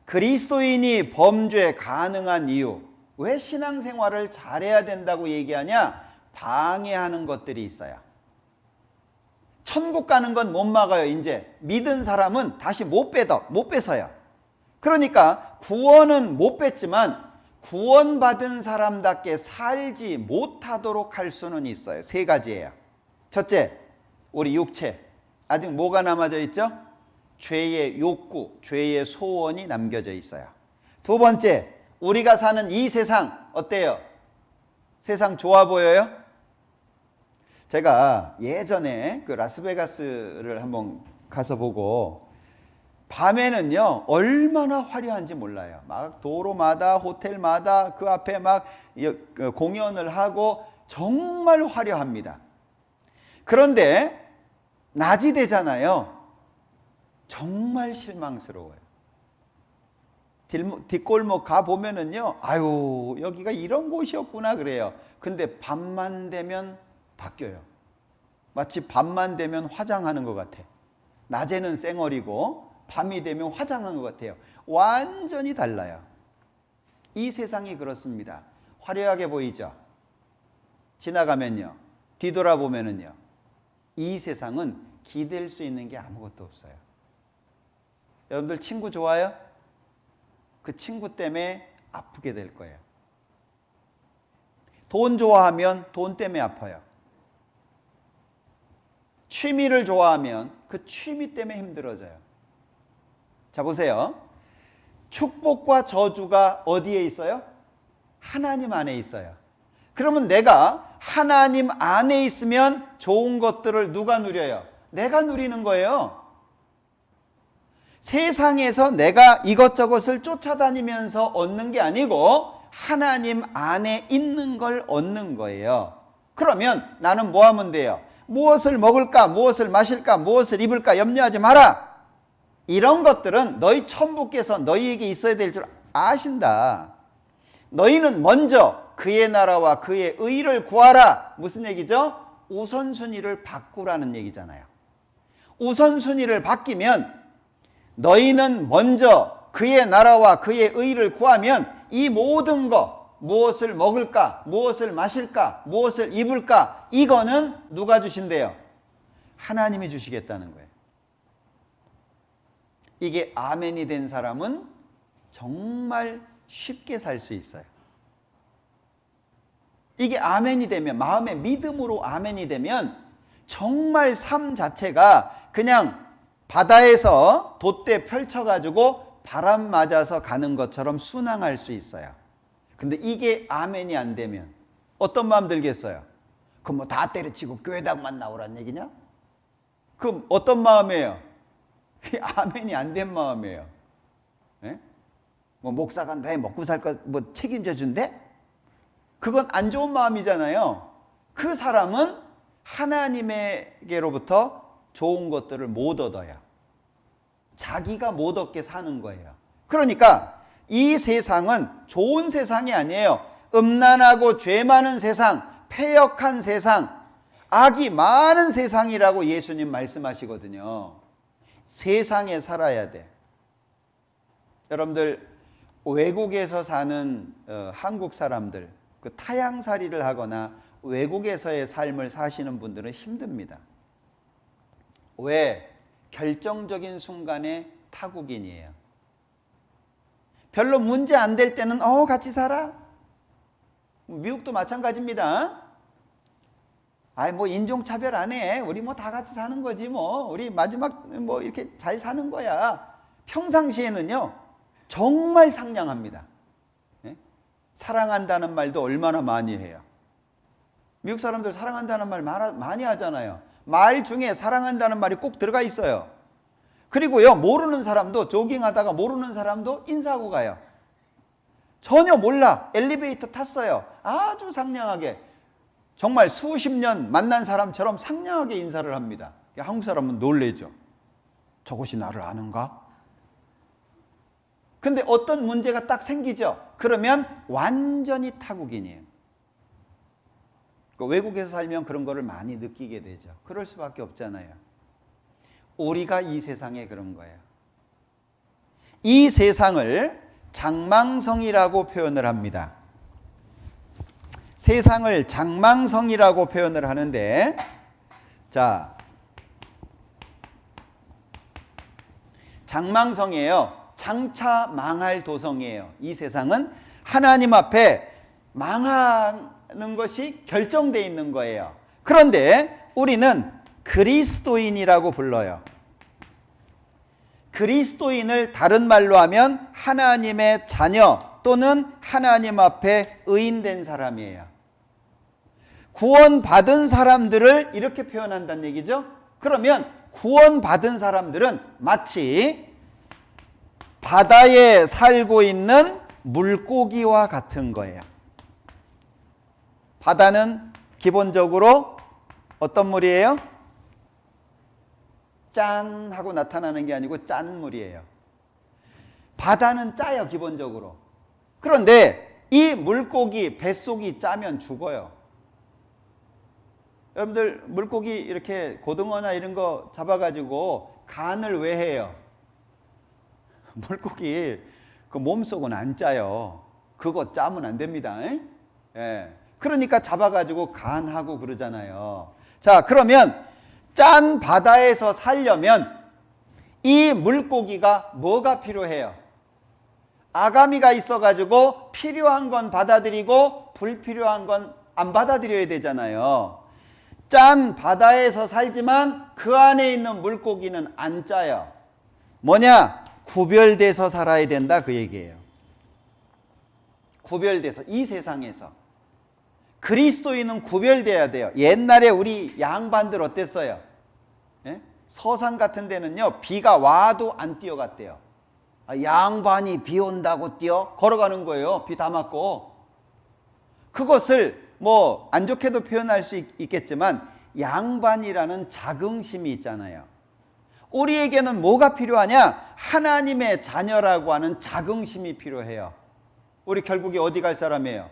그리스도인이 범죄 가능한 이유, 왜 신앙생활을 잘해야 된다고 얘기하냐? 방해하는 것들이 있어요. 천국 가는 건 못 막아요. 이제 믿은 사람은 다시 못 뺏어요. 그러니까 구원은 못 뺏지만 구원받은 사람답게 살지 못하도록 할 수는 있어요. 세 가지예요. 첫째, 우리 육체. 아직 뭐가 남아져 있죠? 죄의 욕구, 죄의 소원이 남겨져 있어요. 두 번째, 우리가 사는 이 세상 어때요? 세상 좋아 보여요? 제가 예전에 그 라스베가스를 한번 가서 보고 밤에는요 얼마나 화려한지 몰라요. 막 도로마다 호텔마다 그 앞에 막 공연을 하고 정말 화려합니다. 그런데 낮이 되잖아요. 정말 실망스러워요. 뒷골목 가보면은요, 아유, 여기가 이런 곳이었구나 그래요. 근데 밤만 되면 바뀌어요. 마치 밤만 되면 화장하는 것 같아. 낮에는 쌩얼이고, 밤이 되면 화장하는 것 같아요. 완전히 달라요. 이 세상이 그렇습니다. 화려하게 보이죠? 지나가면요, 뒤돌아보면은요, 이 세상은 기댈 수 있는 게 아무것도 없어요. 여러분들 친구 좋아요? 그 친구 때문에 아프게 될 거예요. 돈 좋아하면 돈 때문에 아파요. 취미를 좋아하면 그 취미 때문에 힘들어져요. 자, 보세요. 축복과 저주가 어디에 있어요? 하나님 안에 있어요. 그러면 내가 하나님 안에 있으면 좋은 것들을 누가 누려요? 내가 누리는 거예요. 세상에서 내가 이것저것을 쫓아다니면서 얻는 게 아니고 하나님 안에 있는 걸 얻는 거예요. 그러면 나는 뭐 하면 돼요? 무엇을 먹을까? 무엇을 마실까? 무엇을 입을까? 염려하지 마라. 이런 것들은 너희 천부께서 너희에게 있어야 될 줄 아신다. 너희는 먼저 그의 나라와 그의 의를 구하라. 무슨 얘기죠? 우선순위를 바꾸라는 얘기잖아요. 우선순위를 바뀌면 너희는 먼저 그의 나라와 그의 의를 구하면 이 모든 것, 무엇을 먹을까, 무엇을 마실까, 무엇을 입을까, 이거는 누가 주신대요? 하나님이 주시겠다는 거예요. 이게 아멘이 된 사람은 정말 쉽게 살 수 있어요. 이게 아멘이 되면, 마음의 믿음으로 아멘이 되면 정말 삶 자체가 그냥 바다에서 돛대 펼쳐가지고 바람 맞아서 가는 것처럼 순항할 수 있어요. 근데 이게 아멘이 안 되면 어떤 마음 들겠어요? 그럼 뭐 다 때려치고 교회당만 나오란 얘기냐? 그럼 어떤 마음이에요? 아멘이 안 된 마음이에요. 네? 뭐 목사가 내 먹고 살 것 뭐 책임져 준대? 그건 안 좋은 마음이잖아요. 그 사람은 하나님에게로부터 좋은 것들을 못 얻어요. 자기가 못 얻게 사는 거예요. 그러니까 이 세상은 좋은 세상이 아니에요. 음란하고 죄 많은 세상, 패역한 세상, 악이 많은 세상이라고 예수님 말씀하시거든요. 세상에 살아야 돼. 여러분들 외국에서 사는 한국 사람들, 그 타향살이를 하거나 외국에서의 삶을 사시는 분들은 힘듭니다. 왜? 결정적인 순간에 타국인이에요. 별로 문제 안 될 때는 같이 살아. 미국도 마찬가지입니다. 뭐 인종차별 안 해. 우리 뭐 다 같이 사는 거지 뭐. 우리 마지막 뭐 이렇게 잘 사는 거야. 평상시에는요 정말 상냥합니다. 네? 사랑한다는 말도 얼마나 많이 해요. 미국 사람들 사랑한다는 말 많이 하잖아요. 말 중에 사랑한다는 말이 꼭 들어가 있어요. 그리고요 모르는 사람도 조깅하다가 모르는 사람도 인사하고 가요. 전혀 몰라. 엘리베이터 탔어요. 아주 상냥하게 정말 수십 년 만난 사람처럼 상냥하게 인사를 합니다. 한국 사람은 놀래죠. 저것이 나를 아는가? 근데 어떤 문제가 딱 생기죠. 그러면 완전히 타국인이에요. 외국에서 살면 그런 거를 많이 느끼게 되죠. 그럴 수밖에 없잖아요. 우리가 이 세상에 그런 거예요. 이 세상을 장망성이라고 표현을 합니다. 세상을 장망성이라고 표현을 하는데, 자, 장망성이에요. 장차 망할 도성이에요. 이 세상은 하나님 앞에 망하는 것이 결정되어 있는 거예요. 그런데 우리는 그리스도인이라고 불러요. 그리스도인을 다른 말로 하면 하나님의 자녀 또는 하나님 앞에 의인된 사람이에요. 구원받은 사람들을 이렇게 표현한다는 얘기죠. 그러면 구원받은 사람들은 마치 바다에 살고 있는 물고기와 같은 거예요. 바다는 기본적으로 어떤 물이에요? 짠 하고 나타나는 게 아니고 짠 물이에요. 바다는 짜요, 기본적으로. 그런데 이 물고기 뱃속이 짜면 죽어요. 여러분들 물고기 이렇게 고등어나 이런 거 잡아가지고 간을 왜 해요? 물고기 그 몸속은 안 짜요. 그거 짜면 안 됩니다. 예. 그러니까 잡아가지고 간하고 그러잖아요. 자, 그러면 짠 바다에서 살려면 이 물고기가 뭐가 필요해요? 아가미가 있어가지고 필요한 건 받아들이고 불필요한 건 안 받아들여야 되잖아요. 짠 바다에서 살지만 그 안에 있는 물고기는 안 짜요. 뭐냐? 구별돼서 살아야 된다, 그 얘기예요. 구별돼서, 이 세상에서. 그리스도인은 구별돼야 돼요. 옛날에 우리 양반들 어땠어요? 예? 서산 같은 데는요, 비가 와도 안 뛰어갔대요. 양반이 비 온다고 뛰어? 걸어가는 거예요. 비 다 맞고. 그것을 뭐 안 좋게도 표현할 수 있겠지만 양반이라는 자긍심이 있잖아요. 우리에게는 뭐가 필요하냐? 하나님의 자녀라고 하는 자긍심이 필요해요. 우리 결국에 어디 갈 사람이에요?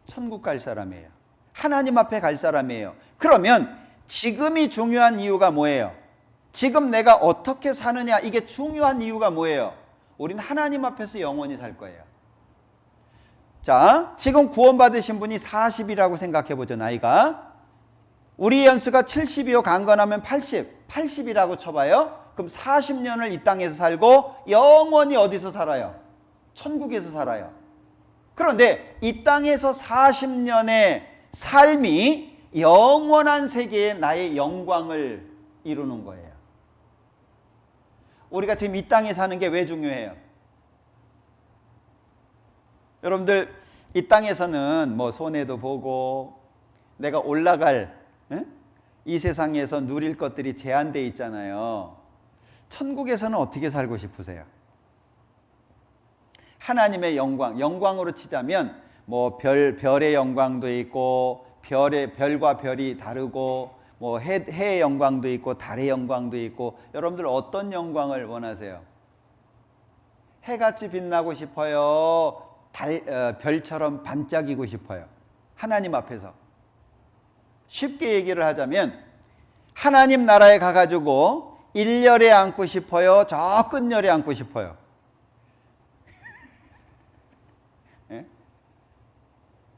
천국 갈 사람이에요. 하나님 앞에 갈 사람이에요. 그러면 지금이 중요한 이유가 뭐예요? 지금 내가 어떻게 사느냐, 이게 중요한 이유가 뭐예요? 우린 하나님 앞에서 영원히 살 거예요. 자, 지금 구원받으신 분이 40이라고 생각해 보죠, 나이가. 우리 연수가 70이요, 강건하면 80이라고 쳐봐요. 그럼 40년을 이 땅에서 살고 영원히 어디서 살아요? 천국에서 살아요. 그런데 이 땅에서 40년의 삶이 영원한 세계에 나의 영광을 이루는 거예요. 우리가 지금 이 땅에 사는 게 왜 중요해요? 여러분들 이 땅에서는 뭐 손해도 보고 내가 올라갈 이 세상에서 누릴 것들이 제한되어 있잖아요. 천국에서는 어떻게 살고 싶으세요? 하나님의 영광, 영광으로 치자면 뭐 별의 영광도 있고 별과 별이 다르고 뭐 해의 영광도 있고 달의 영광도 있고, 여러분들 어떤 영광을 원하세요? 해같이 빛나고 싶어요? 별처럼 반짝이고 싶어요? 하나님 앞에서. 쉽게 얘기를 하자면 하나님 나라에 가가지고 1열에 앉고 싶어요? 저 끝열에 앉고 싶어요? 예?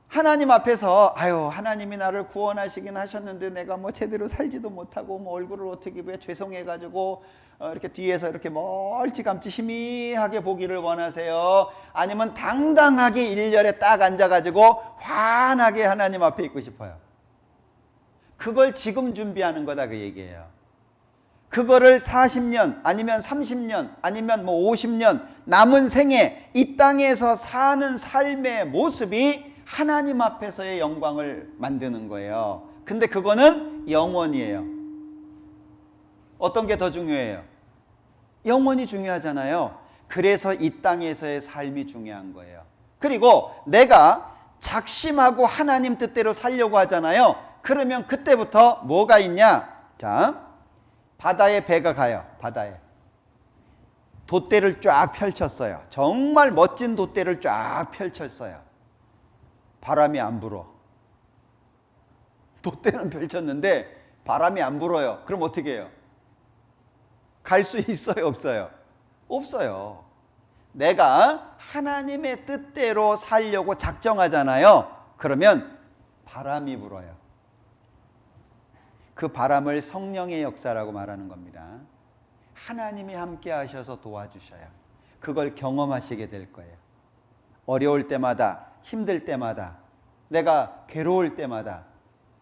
하나님 앞에서 아유, 하나님이 나를 구원하시긴 하셨는데 내가 뭐 제대로 살지도 못하고 뭐 얼굴을 어떻게 왜 죄송해가지고 이렇게 뒤에서 이렇게 멀찌감치 희미하게 보기를 원하세요? 아니면 당당하게 1열에 딱 앉아가지고 환하게 하나님 앞에 있고 싶어요? 그걸 지금 준비하는 거다, 그 얘기예요. 그거를 40년 아니면 30년 아니면 뭐 50년 남은 생에 이 땅에서 사는 삶의 모습이 하나님 앞에서의 영광을 만드는 거예요. 근데 그거는 영원이에요. 어떤 게 더 중요해요? 영원이 중요하잖아요. 그래서 이 땅에서의 삶이 중요한 거예요. 그리고 내가 작심하고 하나님 뜻대로 살려고 하잖아요. 그러면 그때부터 뭐가 있냐? 자, 바다에 배가 가요. 바다에 돛대를 쫙 펼쳤어요. 정말 멋진 돛대를 쫙 펼쳤어요. 바람이 안 불어. 돛대는 펼쳤는데 바람이 안 불어요. 그럼 어떻게 해요? 갈 수 있어요, 없어요? 없어요. 내가 하나님의 뜻대로 살려고 작정하잖아요. 그러면 바람이 불어요. 그 바람을 성령의 역사라고 말하는 겁니다. 하나님이 함께 하셔서 도와주셔야 그걸 경험하시게 될 거예요. 어려울 때마다, 힘들 때마다, 내가 괴로울 때마다,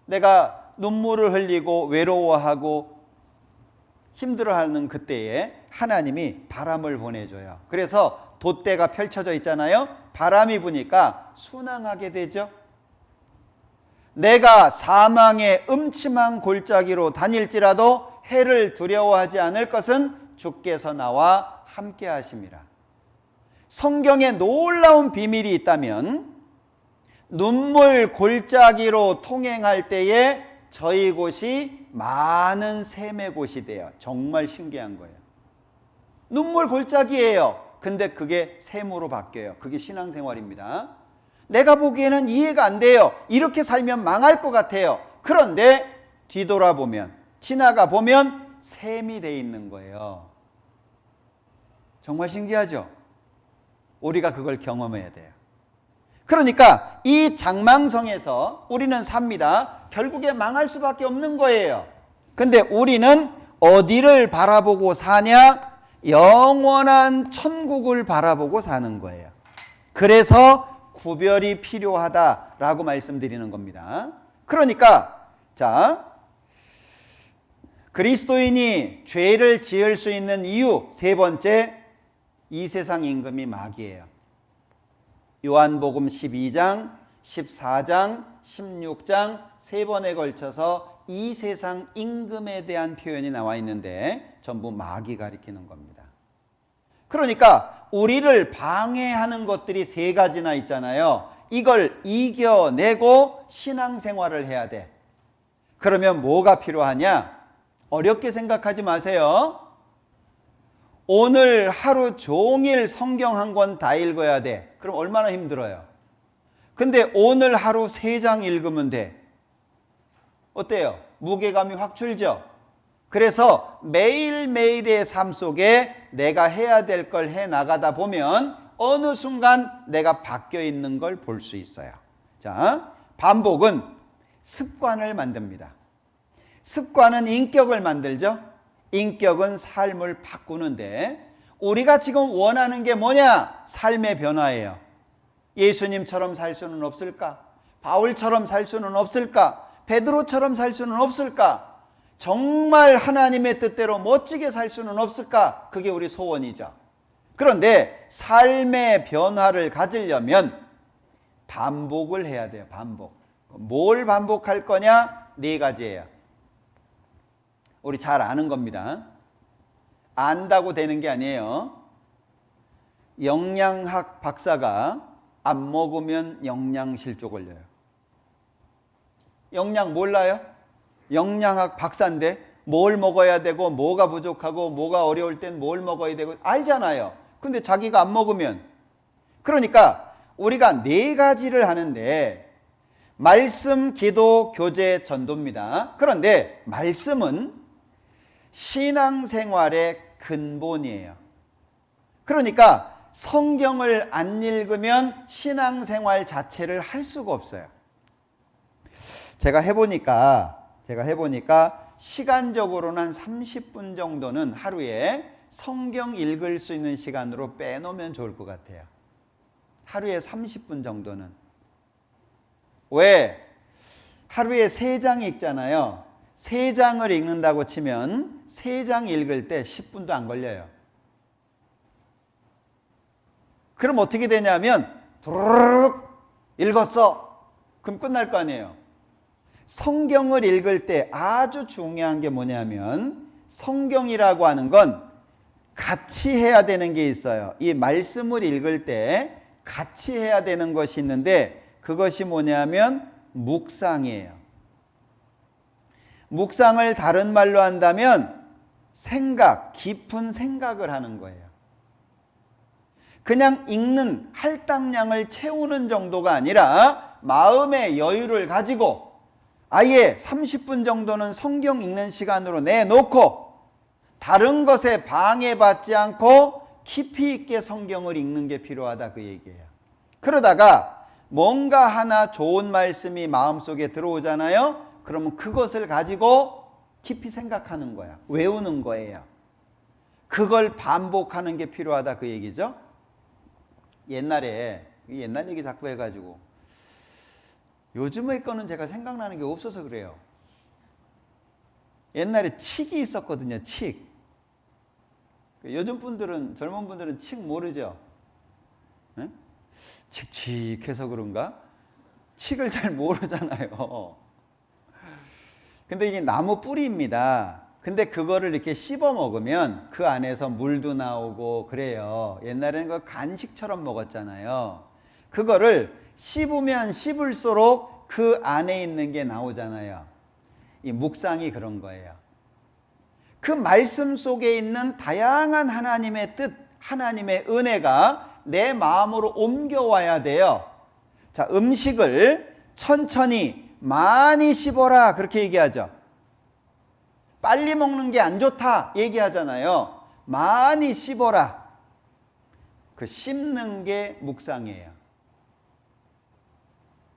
내가 눈물을 흘리고 외로워하고 힘들어하는 그때에 하나님이 바람을 보내줘요. 그래서 돛대가 펼쳐져 있잖아요. 바람이 부니까 순항하게 되죠. 내가 사망의 음침한 골짜기로 다닐지라도 해를 두려워하지 않을 것은 주께서 나와 함께 하심이라. 성경에 놀라운 비밀이 있다면 눈물 골짜기로 통행할 때에 저희 곳이 많은 샘의 곳이 돼요. 정말 신기한 거예요. 눈물 골짜기예요. 근데 그게 샘으로 바뀌어요. 그게 신앙생활입니다. 내가 보기에는 이해가 안 돼요. 이렇게 살면 망할 것 같아요. 그런데 뒤돌아보면, 지나가 보면 샘이 돼 있는 거예요. 정말 신기하죠? 우리가 그걸 경험해야 돼요. 그러니까 이 장망성에서 우리는 삽니다. 결국에 망할 수밖에 없는 거예요. 근데 우리는 어디를 바라보고 사냐? 영원한 천국을 바라보고 사는 거예요. 그래서 구별이 필요하다라고 말씀드리는 겁니다. 그러니까 자, 그리스도인이 죄를 지을 수 있는 이유 세 번째, 이 세상 임금이 마귀예요. 요한복음 12장, 14장, 16장 세 번에 걸쳐서 이 세상 임금에 대한 표현이 나와 있는데 전부 마귀 가리키는 겁니다. 그러니까 우리를 방해하는 것들이 세 가지나 있잖아요. 이걸 이겨내고 신앙생활을 해야 돼. 그러면 뭐가 필요하냐? 어렵게 생각하지 마세요. 오늘 하루 종일 성경 한 권 다 읽어야 돼. 그럼 얼마나 힘들어요. 근데 오늘 하루 3장 읽으면 돼. 어때요? 무게감이 확 줄죠? 그래서 매일매일의 삶 속에 내가 해야 될 걸 해 나가다 보면 어느 순간 내가 바뀌어 있는 걸 볼 수 있어요. 자, 반복은 습관을 만듭니다. 습관은 인격을 만들죠? 인격은 삶을 바꾸는데 우리가 지금 원하는 게 뭐냐? 삶의 변화예요. 예수님처럼 살 수는 없을까? 바울처럼 살 수는 없을까? 베드로처럼 살 수는 없을까? 정말 하나님의 뜻대로 멋지게 살 수는 없을까? 그게 우리 소원이죠. 그런데 삶의 변화를 가지려면 반복을 해야 돼요. 반복. 뭘 반복할 거냐? 4가지예요. 우리 잘 아는 겁니다. 안다고 되는 게 아니에요. 영양학 박사가 안 먹으면 영양실조 걸려요. 영양 몰라요? 영양학 박사인데 뭘 먹어야 되고 뭐가 부족하고 뭐가 어려울 땐 뭘 먹어야 되고 알잖아요. 근데 자기가 안 먹으면. 그러니까 우리가 4가지를 하는데 말씀, 기도, 교제, 전도입니다. 그런데 말씀은 신앙생활의 근본이에요. 그러니까 성경을 안 읽으면 신앙생활 자체를 할 수가 없어요. 제가 해보니까 시간적으로는 한 30분 정도는 하루에 성경 읽을 수 있는 시간으로 빼놓으면 좋을 것 같아요. 하루에 30분 정도는. 왜? 하루에 3장 읽잖아요. 3장을 읽는다고 치면 3장 읽을 때 10분도 안 걸려요. 그럼 어떻게 되냐면 두루룩 읽었어. 그럼 끝날 거 아니에요. 성경을 읽을 때 아주 중요한 게 뭐냐면 성경이라고 하는 건 같이 해야 되는 게 있어요. 이 말씀을 읽을 때 같이 해야 되는 것이 있는데 그것이 뭐냐면 묵상이에요. 묵상을 다른 말로 한다면 생각, 깊은 생각을 하는 거예요. 그냥 읽는 할당량을 채우는 정도가 아니라 마음의 여유를 가지고 아예 30분 정도는 성경 읽는 시간으로 내놓고 다른 것에 방해받지 않고 깊이 있게 성경을 읽는 게 필요하다 그 얘기예요. 그러다가 뭔가 하나 좋은 말씀이 마음속에 들어오잖아요. 그러면 그것을 가지고 깊이 생각하는 거야. 외우는 거예요. 그걸 반복하는 게 필요하다 그 얘기죠. 옛날에 옛날 얘기 자꾸 해가지고 요즘의 거는 제가 생각나는 게 없어서 그래요. 옛날에 칡이 있었거든요. 칡. 요즘 분들은 젊은 분들은 칡 모르죠. 네? 칙칙해서 그런가? 칡을 잘 모르잖아요. 근데 이게 나무 뿌리입니다. 근데 그거를 이렇게 씹어 먹으면 그 안에서 물도 나오고 그래요. 옛날에는 그 간식처럼 먹었잖아요. 그거를 씹으면 씹을수록 그 안에 있는 게 나오잖아요. 이 묵상이 그런 거예요. 그 말씀 속에 있는 다양한 하나님의 뜻, 하나님의 은혜가 내 마음으로 옮겨와야 돼요. 자, 음식을 천천히 많이 씹어라 그렇게 얘기하죠. 빨리 먹는 게 안 좋다 얘기하잖아요. 많이 씹어라. 그 씹는 게 묵상이에요.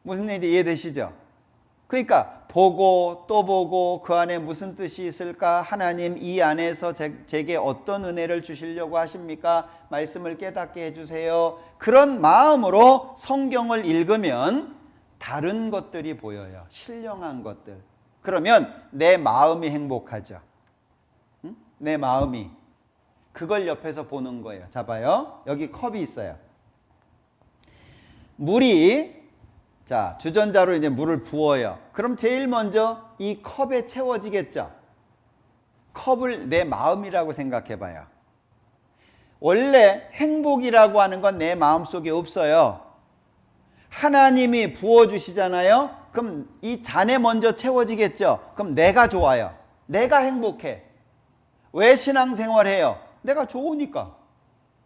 무슨 얘기 이해되시죠? 그러니까 보고 또 보고 그 안에 무슨 뜻이 있을까? 하나님 이 안에서 제게 어떤 은혜를 주시려고 하십니까? 말씀을 깨닫게 해주세요. 그런 마음으로 성경을 읽으면 다른 것들이 보여요. 신령한 것들. 그러면 내 마음이 행복하죠. 응? 내 마음이. 그걸 옆에서 보는 거예요. 자, 봐요. 여기 컵이 있어요. 물이 자, 주전자로 이제 물을 부어요. 그럼 제일 먼저 이 컵에 채워지겠죠. 컵을 내 마음이라고 생각해 봐요. 원래 행복이라고 하는 건 내 마음속에 없어요. 하나님이 부어주시잖아요. 그럼 이 잔에 먼저 채워지겠죠. 그럼 내가 좋아요. 내가 행복해. 왜 신앙생활해요? 내가 좋으니까.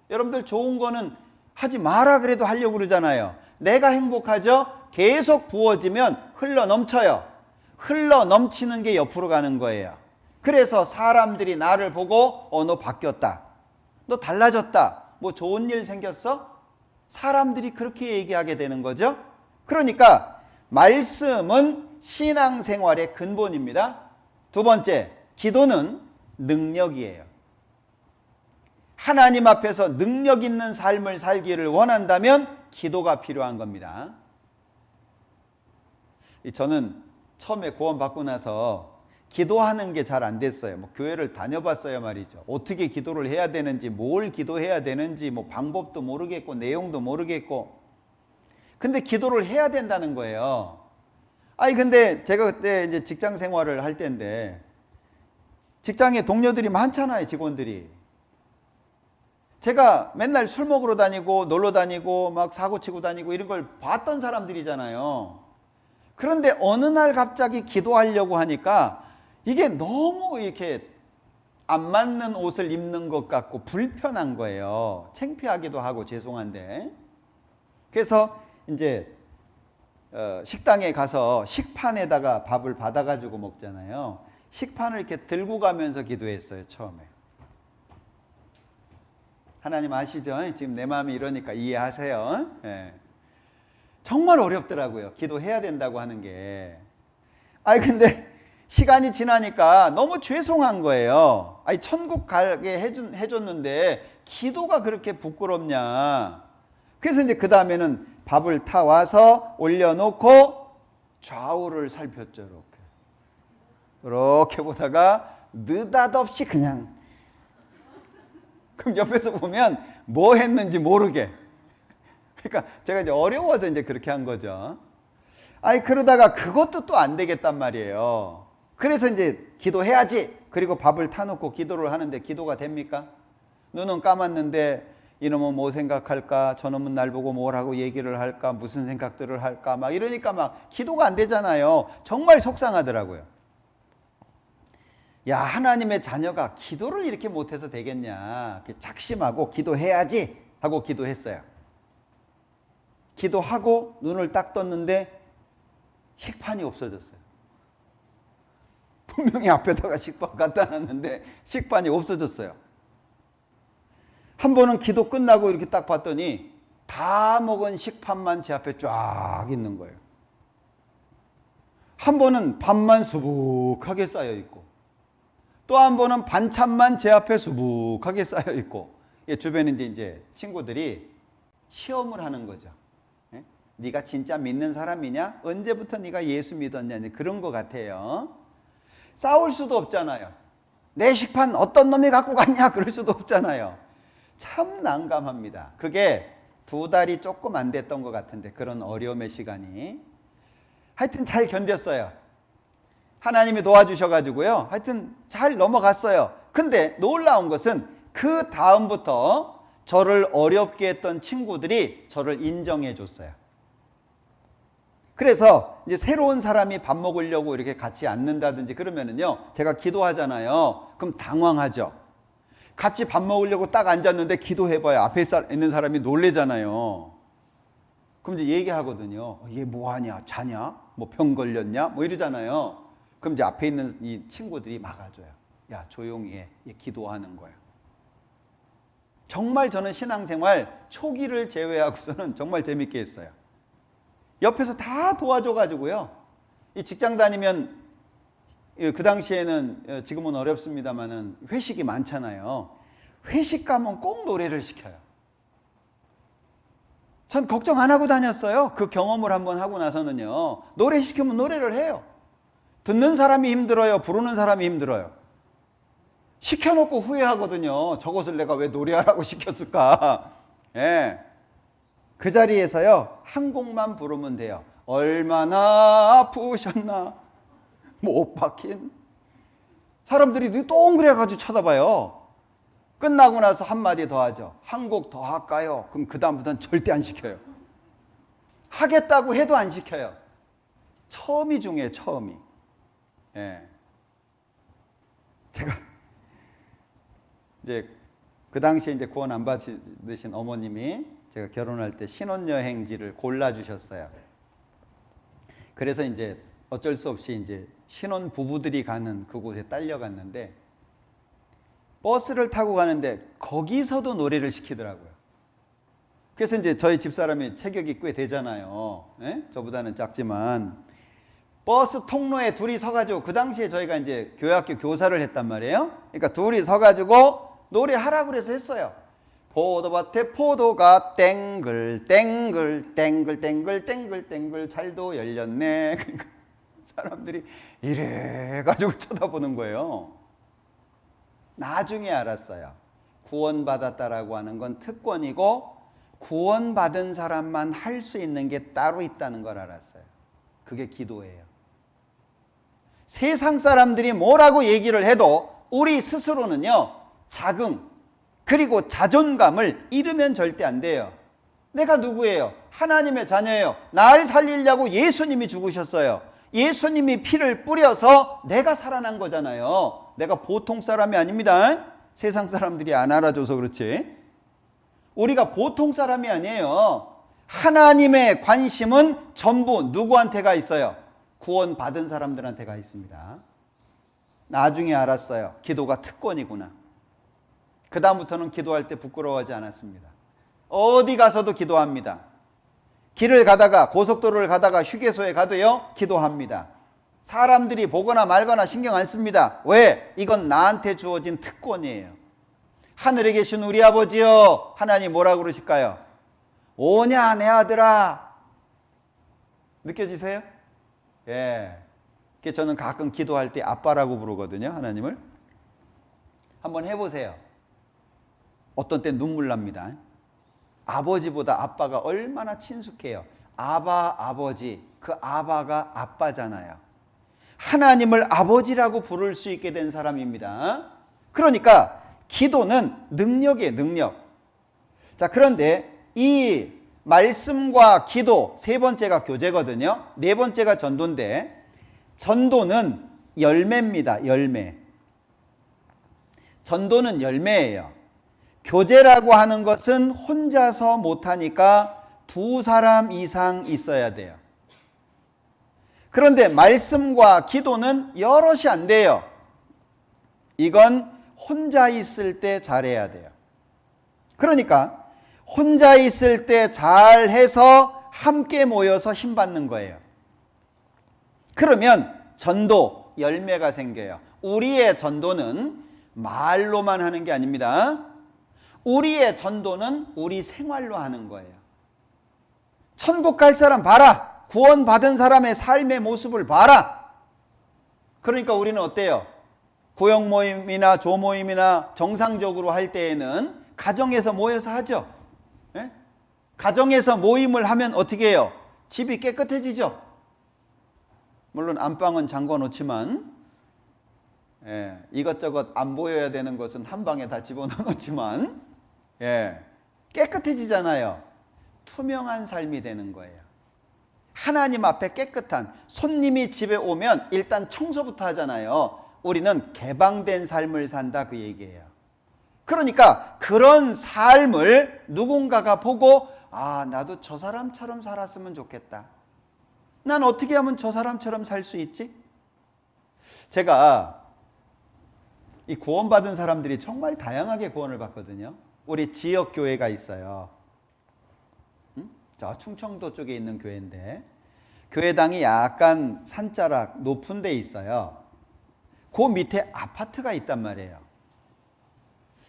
여러분들 좋은 거는 하지 마라 그래도 하려고 그러잖아요. 내가 행복하죠? 계속 부어지면 흘러 넘쳐요. 흘러 넘치는 게 옆으로 가는 거예요. 그래서 사람들이 나를 보고 너 바뀌었다. 너 달라졌다. 뭐 좋은 일 생겼어? 사람들이 그렇게 얘기하게 되는 거죠. 그러니까 말씀은 신앙생활의 근본입니다. 두 번째, 기도는 능력이에요. 하나님 앞에서 능력 있는 삶을 살기를 원한다면 기도가 필요한 겁니다. 저는 처음에 구원받고 나서 기도하는 게 잘 안 됐어요. 뭐 교회를 다녀봤어요 말이죠. 어떻게 기도를 해야 되는지, 뭘 기도해야 되는지, 뭐 방법도 모르겠고, 내용도 모르겠고. 근데 기도를 해야 된다는 거예요. 아니, 근데 제가 그때 이제 직장 생활을 할 때인데, 직장에 동료들이 많잖아요, 직원들이. 제가 맨날 술 먹으러 다니고, 놀러 다니고, 막 사고 치고 다니고, 이런 걸 봤던 사람들이잖아요. 그런데 어느 날 갑자기 기도하려고 하니까 이게 너무 이렇게 안 맞는 옷을 입는 것 같고 불편한 거예요. 창피하기도 하고 죄송한데. 그래서 이제 식당에 가서 식판에다가 밥을 받아가지고 먹잖아요. 식판을 이렇게 들고 가면서 기도했어요, 처음에. 하나님 아시죠? 지금 내 마음이 이러니까 이해하세요. 네. 정말 어렵더라고요. 기도해야 된다고 하는 게. 아니 근데 시간이 지나니까 너무 죄송한 거예요. 아니 천국 가게 해줬는데 기도가 그렇게 부끄럽냐. 그래서 이제 그 다음에는 밥을 타와서 올려놓고 좌우를 살폈죠. 이렇게 보다가 느닷없이 그냥. 그럼 옆에서 보면 뭐 했는지 모르게. 그러니까 제가 이제 어려워서 이제 그렇게 한 거죠. 아니 그러다가 그것도 또 안 되겠단 말이에요. 그래서 이제 기도해야지. 그리고 밥을 타놓고 기도를 하는데 기도가 됩니까? 눈은 감았는데 이놈은 뭐 생각할까? 저놈은 날 보고 뭘 하고 얘기를 할까? 무슨 생각들을 할까? 막 이러니까 막 기도가 안 되잖아요. 정말 속상하더라고요. 야, 하나님의 자녀가 기도를 이렇게 못해서 되겠냐. 작심하고 기도해야지 하고 기도했어요. 기도하고 눈을 딱 떴는데 식판이 없어졌어요. 분명히 앞에다가 식판 갖다 놨는데 식판이 없어졌어요. 한 번은 기도 끝나고 이렇게 딱 봤더니 다 먹은 식판만 제 앞에 쫙 있는 거예요. 한 번은 밥만 수북하게 쌓여 있고, 또 한 번은 반찬만 제 앞에 수북하게 쌓여 있고, 주변에 이제 친구들이 시험을 하는 거죠. 네가 진짜 믿는 사람이냐? 언제부터 네가 예수 믿었냐? 그런 것 같아요. 싸울 수도 없잖아요. 내 식판 어떤 놈이 갖고 갔냐? 그럴 수도 없잖아요. 참 난감합니다. 그게 2달이 조금 안 됐던 것 같은데, 그런 어려움의 시간이. 하여튼 잘 견뎠어요. 하나님이 도와주셔가지고요. 하여튼 잘 넘어갔어요. 근데 놀라운 것은 그 다음부터 저를 어렵게 했던 친구들이 저를 인정해 줬어요. 그래서 이제 새로운 사람이 밥 먹으려고 이렇게 같이 앉는다든지 그러면은요, 제가 기도하잖아요. 그럼 당황하죠. 같이 밥 먹으려고 딱 앉았는데 기도해봐요. 앞에 있는 사람이 놀래잖아요. 그럼 이제 얘기하거든요. 얘 뭐하냐? 자냐? 뭐 병 걸렸냐? 뭐 이러잖아요. 그럼 이제 앞에 있는 이 친구들이 막아줘요. 야, 조용히 해. 얘 기도하는 거야. 정말 저는 신앙생활 초기를 제외하고서는 정말 재밌게 했어요. 옆에서 다 도와줘가지고요. 이 직장 다니면 그 당시에는, 지금은 어렵습니다만은 회식이 많잖아요. 회식 가면 꼭 노래를 시켜요. 전 걱정 안 하고 다녔어요. 그 경험을 한번 하고 나서는요. 노래 시키면 노래를 해요. 듣는 사람이 힘들어요? 부르는 사람이 힘들어요? 시켜놓고 후회하거든요. 저것을 내가 왜 노래하라고 시켰을까? 예. 그 자리에서요, 한 곡만 부르면 돼요. 얼마나 아프셨나? 못 박힌. 사람들이 동그래가지고 쳐다봐요. 끝나고 나서 한마디 더 하죠. 한 곡 더 할까요? 그럼 그 다음부터는 절대 안 시켜요. 하겠다고 해도 안 시켜요. 처음이 중요해요, 처음이. 예. 제가 이제 그 당시에 이제 구원 안 받으신 어머님이 제가 결혼할 때 신혼여행지를 골라주셨어요. 그래서 이제 어쩔 수 없이 이제 신혼 부부들이 가는 그곳에 딸려갔는데, 버스를 타고 가는데 거기서도 노래를 시키더라고요. 그래서 이제 저희 집사람이 체격이 꽤 되잖아요. 예? 저보다는 작지만 버스 통로에 둘이 서가지고, 그 당시에 저희가 이제 교회학교 교사를 했단 말이에요. 그러니까 둘이 서가지고 노래하라고 그래서 했어요. 포도밭에 포도가 땡글 땡글 땡글 땡글 땡글 땡글 잘도 열렸네. 그러니까 사람들이 이래가지고 쳐다보는 거예요. 나중에 알았어요. 구원받았다라고 하는 건 특권이고, 구원받은 사람만 할 수 있는 게 따로 있다는 걸 알았어요. 그게 기도예요. 세상 사람들이 뭐라고 얘기를 해도 우리 스스로는요, 자긍 그리고 자존감을 잃으면 절대 안 돼요. 내가 누구예요? 하나님의 자녀예요. 날 살리려고 예수님이 죽으셨어요. 예수님이 피를 뿌려서 내가 살아난 거잖아요. 내가 보통 사람이 아닙니다. 세상 사람들이 안 알아줘서 그렇지. 우리가 보통 사람이 아니에요. 하나님의 관심은 전부 누구한테가 있어요? 구원받은 사람들한테가 있습니다. 나중에 알았어요. 기도가 특권이구나. 그 다음부터는 기도할 때 부끄러워하지 않았습니다. 어디 가서도 기도합니다. 길을 가다가, 고속도로를 가다가, 휴게소에 가도요, 기도합니다. 사람들이 보거나 말거나 신경 안 씁니다. 왜? 이건 나한테 주어진 특권이에요. 하늘에 계신 우리 아버지요, 하나님 뭐라고 그러실까요? 오냐 내 아들아. 느껴지세요? 예. 저는 가끔 기도할 때 아빠라고 부르거든요, 하나님을. 한번 해보세요. 어떤 때 눈물 납니다. 아버지보다 아빠가 얼마나 친숙해요. 아바, 아버지. 그 아바가 아빠잖아요. 하나님을 아버지라고 부를 수 있게 된 사람입니다. 그러니까 기도는 능력이에요, 능력. 자, 그런데 이 말씀과 기도, 세 번째가 교제거든요. 네 번째가 전도인데, 전도는 열매입니다. 열매. 전도는 열매예요. 교제라고 하는 것은 혼자서 못하니까 두 사람 이상 있어야 돼요. 그런데 말씀과 기도는 여럿이 안 돼요. 이건 혼자 있을 때 잘해야 돼요. 그러니까 혼자 있을 때 잘해서 함께 모여서 힘 받는 거예요. 그러면 전도, 열매가 생겨요. 우리의 전도는 말로만 하는 게 아닙니다. 우리의 전도는 우리 생활로 하는 거예요. 천국 갈 사람 봐라. 구원받은 사람의 삶의 모습을 봐라. 그러니까 우리는 어때요? 구역 모임이나 조모임이나 정상적으로 할 때에는 가정에서 모여서 하죠. 예? 가정에서 모임을 하면 어떻게 해요? 집이 깨끗해지죠. 물론 안방은 잠궈 놓지만 이것저것 안 보여야 되는 것은 한 방에 다 집어넣어 놓지만 깨끗해지잖아요. 투명한 삶이 되는 거예요. 하나님 앞에 깨끗한, 손님이 집에 오면 일단 청소부터 하잖아요. 우리는 개방된 삶을 산다, 그 얘기예요. 그러니까 그런 삶을 누군가가 보고 아, 나도 저 사람처럼 살았으면 좋겠다. 난 어떻게 하면 저 사람처럼 살 수 있지? 제가 이 구원받은 사람들이 정말 다양하게 구원을 받거든요. 우리 지역 교회가 있어요. 저 충청도 쪽에 있는 교회인데 교회당이 약간 산자락 높은 데 있어요. 그 밑에 아파트가 있단 말이에요.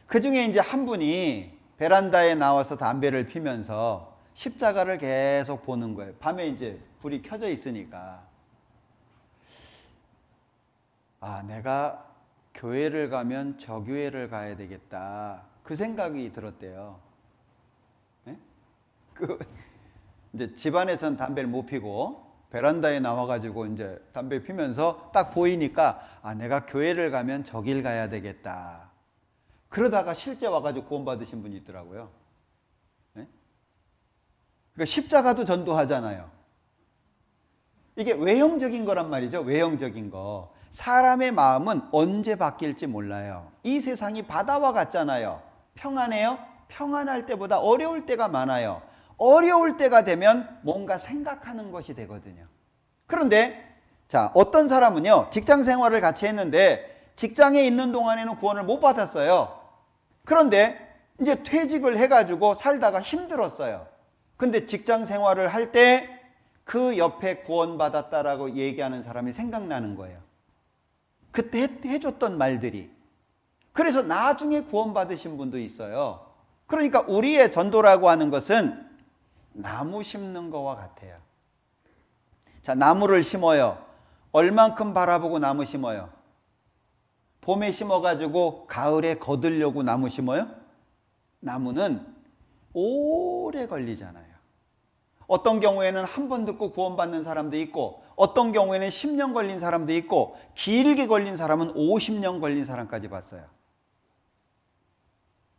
그 중에 이제 한 분이 베란다에 나와서 담배를 피면서 십자가를 계속 보는 거예요. 밤에 이제 불이 켜져 있으니까. 아, 내가 교회를 가면 저 교회를 가야 되겠다. 그 생각이 들었대요. 네? 이제 집안에서는 담배를 못 피고 베란다에 나와가지고 이제 담배 피면서 딱 보이니까 아, 내가 교회를 가면 저 길 가야 되겠다. 그러다가 실제 와가지고 구원 받으신 분이 있더라고요. 네? 그러니까 십자가도 전도하잖아요. 이게 외형적인 거란 말이죠. 외형적인 거. 사람의 마음은 언제 바뀔지 몰라요. 이 세상이 바다와 같잖아요. 평안해요? 평안할 때보다 어려울 때가 많아요. 어려울 때가 되면 뭔가 생각하는 것이 되거든요. 그런데 자, 어떤 사람은요, 직장 생활을 같이 했는데 직장에 있는 동안에는 구원을 못 받았어요. 그런데 이제 퇴직을 해가지고 살다가 힘들었어요. 근데 직장 생활을 할 때 그 옆에 구원받았다라고 얘기하는 사람이 생각나는 거예요. 그때 해줬던 말들이. 그래서 나중에 구원받으신 분도 있어요. 그러니까 우리의 전도라고 하는 것은 나무 심는 거와 같아요. 자, 나무를 심어요. 얼만큼 바라보고 나무 심어요? 봄에 심어가지고 가을에 거두려고 나무 심어요? 나무는 오래 걸리잖아요. 어떤 경우에는 한 번 듣고 구원받는 사람도 있고 어떤 경우에는 10년 걸린 사람도 있고 길게 걸린 사람은 50년 걸린 사람까지 봤어요.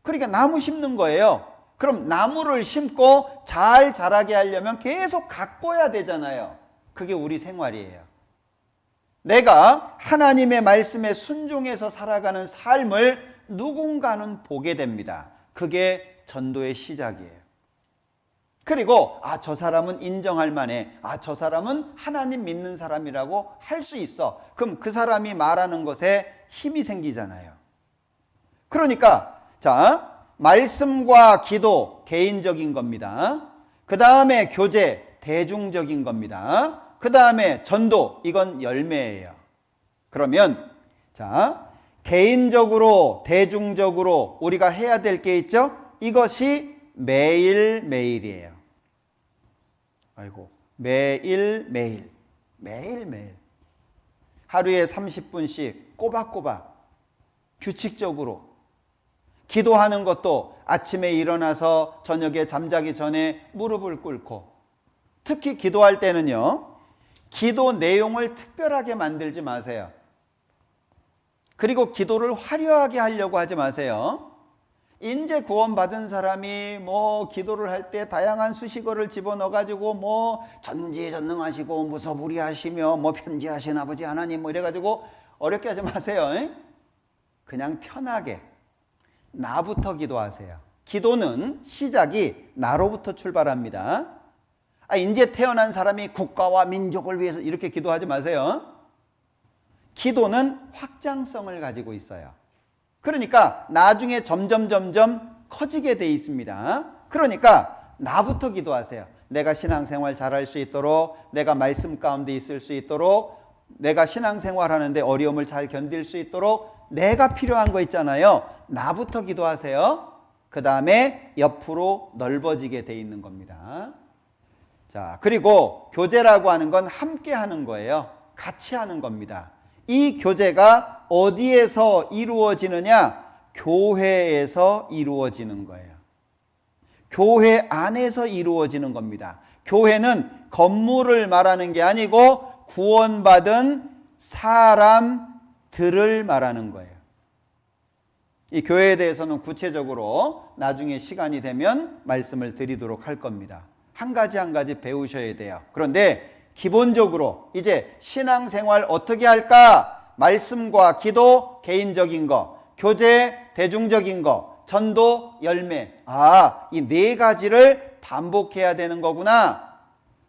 그러니까 나무 심는 거예요. 그럼 나무를 심고 잘 자라게 하려면 계속 가꿔야 되잖아요. 그게 우리 생활이에요. 내가 하나님의 말씀에 순종해서 살아가는 삶을 누군가는 보게 됩니다. 그게 전도의 시작이에요. 그리고 아, 저 사람은 인정할 만해. 아, 저 사람은 하나님 믿는 사람이라고 할 수 있어. 그럼 그 사람이 말하는 것에 힘이 생기잖아요. 그러니까 자, 말씀과 기도 개인적인 겁니다. 그 다음에 교제 대중적인 겁니다. 그 다음에 전도, 이건 열매예요. 그러면 자, 개인적으로 대중적으로 우리가 해야 될 게 있죠. 이것이 매일매일이에요. 아이고, 매일매일 하루에 30분씩 꼬박꼬박 규칙적으로 기도하는 것도 아침에 일어나서 저녁에 잠자기 전에 무릎을 꿇고, 특히 기도할 때는요, 기도 내용을 특별하게 만들지 마세요. 그리고 기도를 화려하게 하려고 하지 마세요. 이제 구원받은 사람이 뭐 기도를 할 때 다양한 수식어를 집어넣어가지고 뭐 전지전능하시고 무소불위하시며 뭐 편지하신 아버지 하나님 뭐 이래가지고 어렵게 하지 마세요. 그냥 편하게 나부터 기도하세요. 기도는 시작이 나로부터 출발합니다. 아, 이제 태어난 사람이 국가와 민족을 위해서 이렇게 기도하지 마세요. 기도는 확장성을 가지고 있어요. 그러니까 나중에 점점 커지게 돼 있습니다. 그러니까 나부터 기도하세요. 내가 신앙생활 잘할 수 있도록, 내가 말씀 가운데 있을 수 있도록, 내가 신앙생활하는데 어려움을 잘 견딜 수 있도록 내가 필요한 거 있잖아요. 나부터 기도하세요. 그 다음에 옆으로 넓어지게 돼 있는 겁니다. 자, 그리고 교제라고 하는 건 함께 하는 거예요. 같이 하는 겁니다. 이 교제가 어디에서 이루어지느냐? 교회에서 이루어지는 거예요. 교회 안에서 이루어지는 겁니다. 교회는 건물을 말하는 게 아니고 구원받은 사람들을 말하는 거예요. 이 교회에 대해서는 구체적으로 나중에 시간이 되면 말씀을 드리도록 할 겁니다. 한 가지 배우셔야 돼요. 그런데 기본적으로 이제 신앙생활 어떻게 할까? 말씀과 기도, 개인적인 거, 교제, 대중적인 거, 전도, 열매. 이 네 가지를 반복해야 되는 거구나.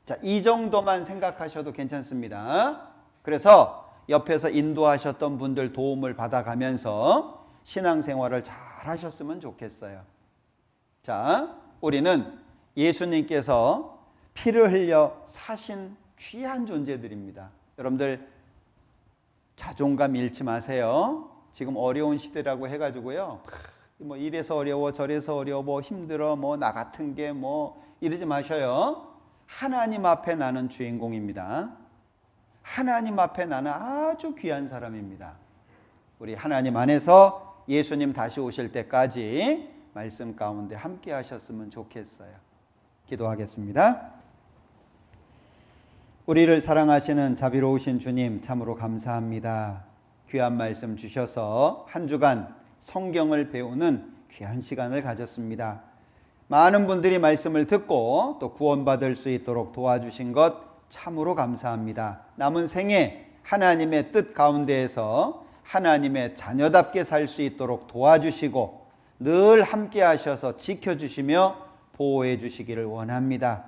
자, 이 정도만 생각하셔도 괜찮습니다. 그래서 옆에서 인도하셨던 분들 도움을 받아가면서 신앙생활을 잘 하셨으면 좋겠어요. 자, 우리는 예수님께서 피를 흘려 사신 귀한 존재들입니다. 여러분들 자존감 잃지 마세요. 지금 어려운 시대라고 해가지고요. 뭐 이래서 어려워 저래서 어려워 뭐 힘들어 뭐 나 같은 게 뭐 이러지 마셔요. 하나님 앞에 나는 주인공입니다. 하나님 앞에 나는 아주 귀한 사람입니다. 우리 하나님 안에서 예수님 다시 오실 때까지 말씀 가운데 함께 하셨으면 좋겠어요. 기도하겠습니다. 우리를 사랑하시는 자비로우신 주님 참으로 감사합니다. 귀한 말씀 주셔서 한 주간 성경을 배우는 귀한 시간을 가졌습니다. 많은 분들이 말씀을 듣고 또 구원받을 수 있도록 도와주신 것 참으로 감사합니다. 남은 생에 하나님의 뜻 가운데에서 하나님의 자녀답게 살 수 있도록 도와주시고 늘 함께 하셔서 지켜주시며 보호해 주시기를 원합니다.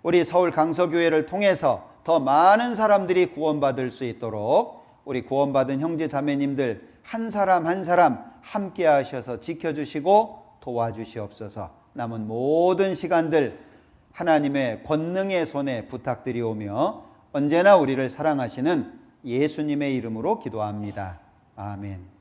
우리 서울 강서교회를 통해서 더 많은 사람들이 구원받을 수 있도록 우리 구원받은 형제 자매님들 한 사람 한 사람 함께 하셔서 지켜주시고 도와주시옵소서. 남은 모든 시간들 하나님의 권능의 손에 부탁드리오며 언제나 우리를 사랑하시는 예수님의 이름으로 기도합니다. 아멘.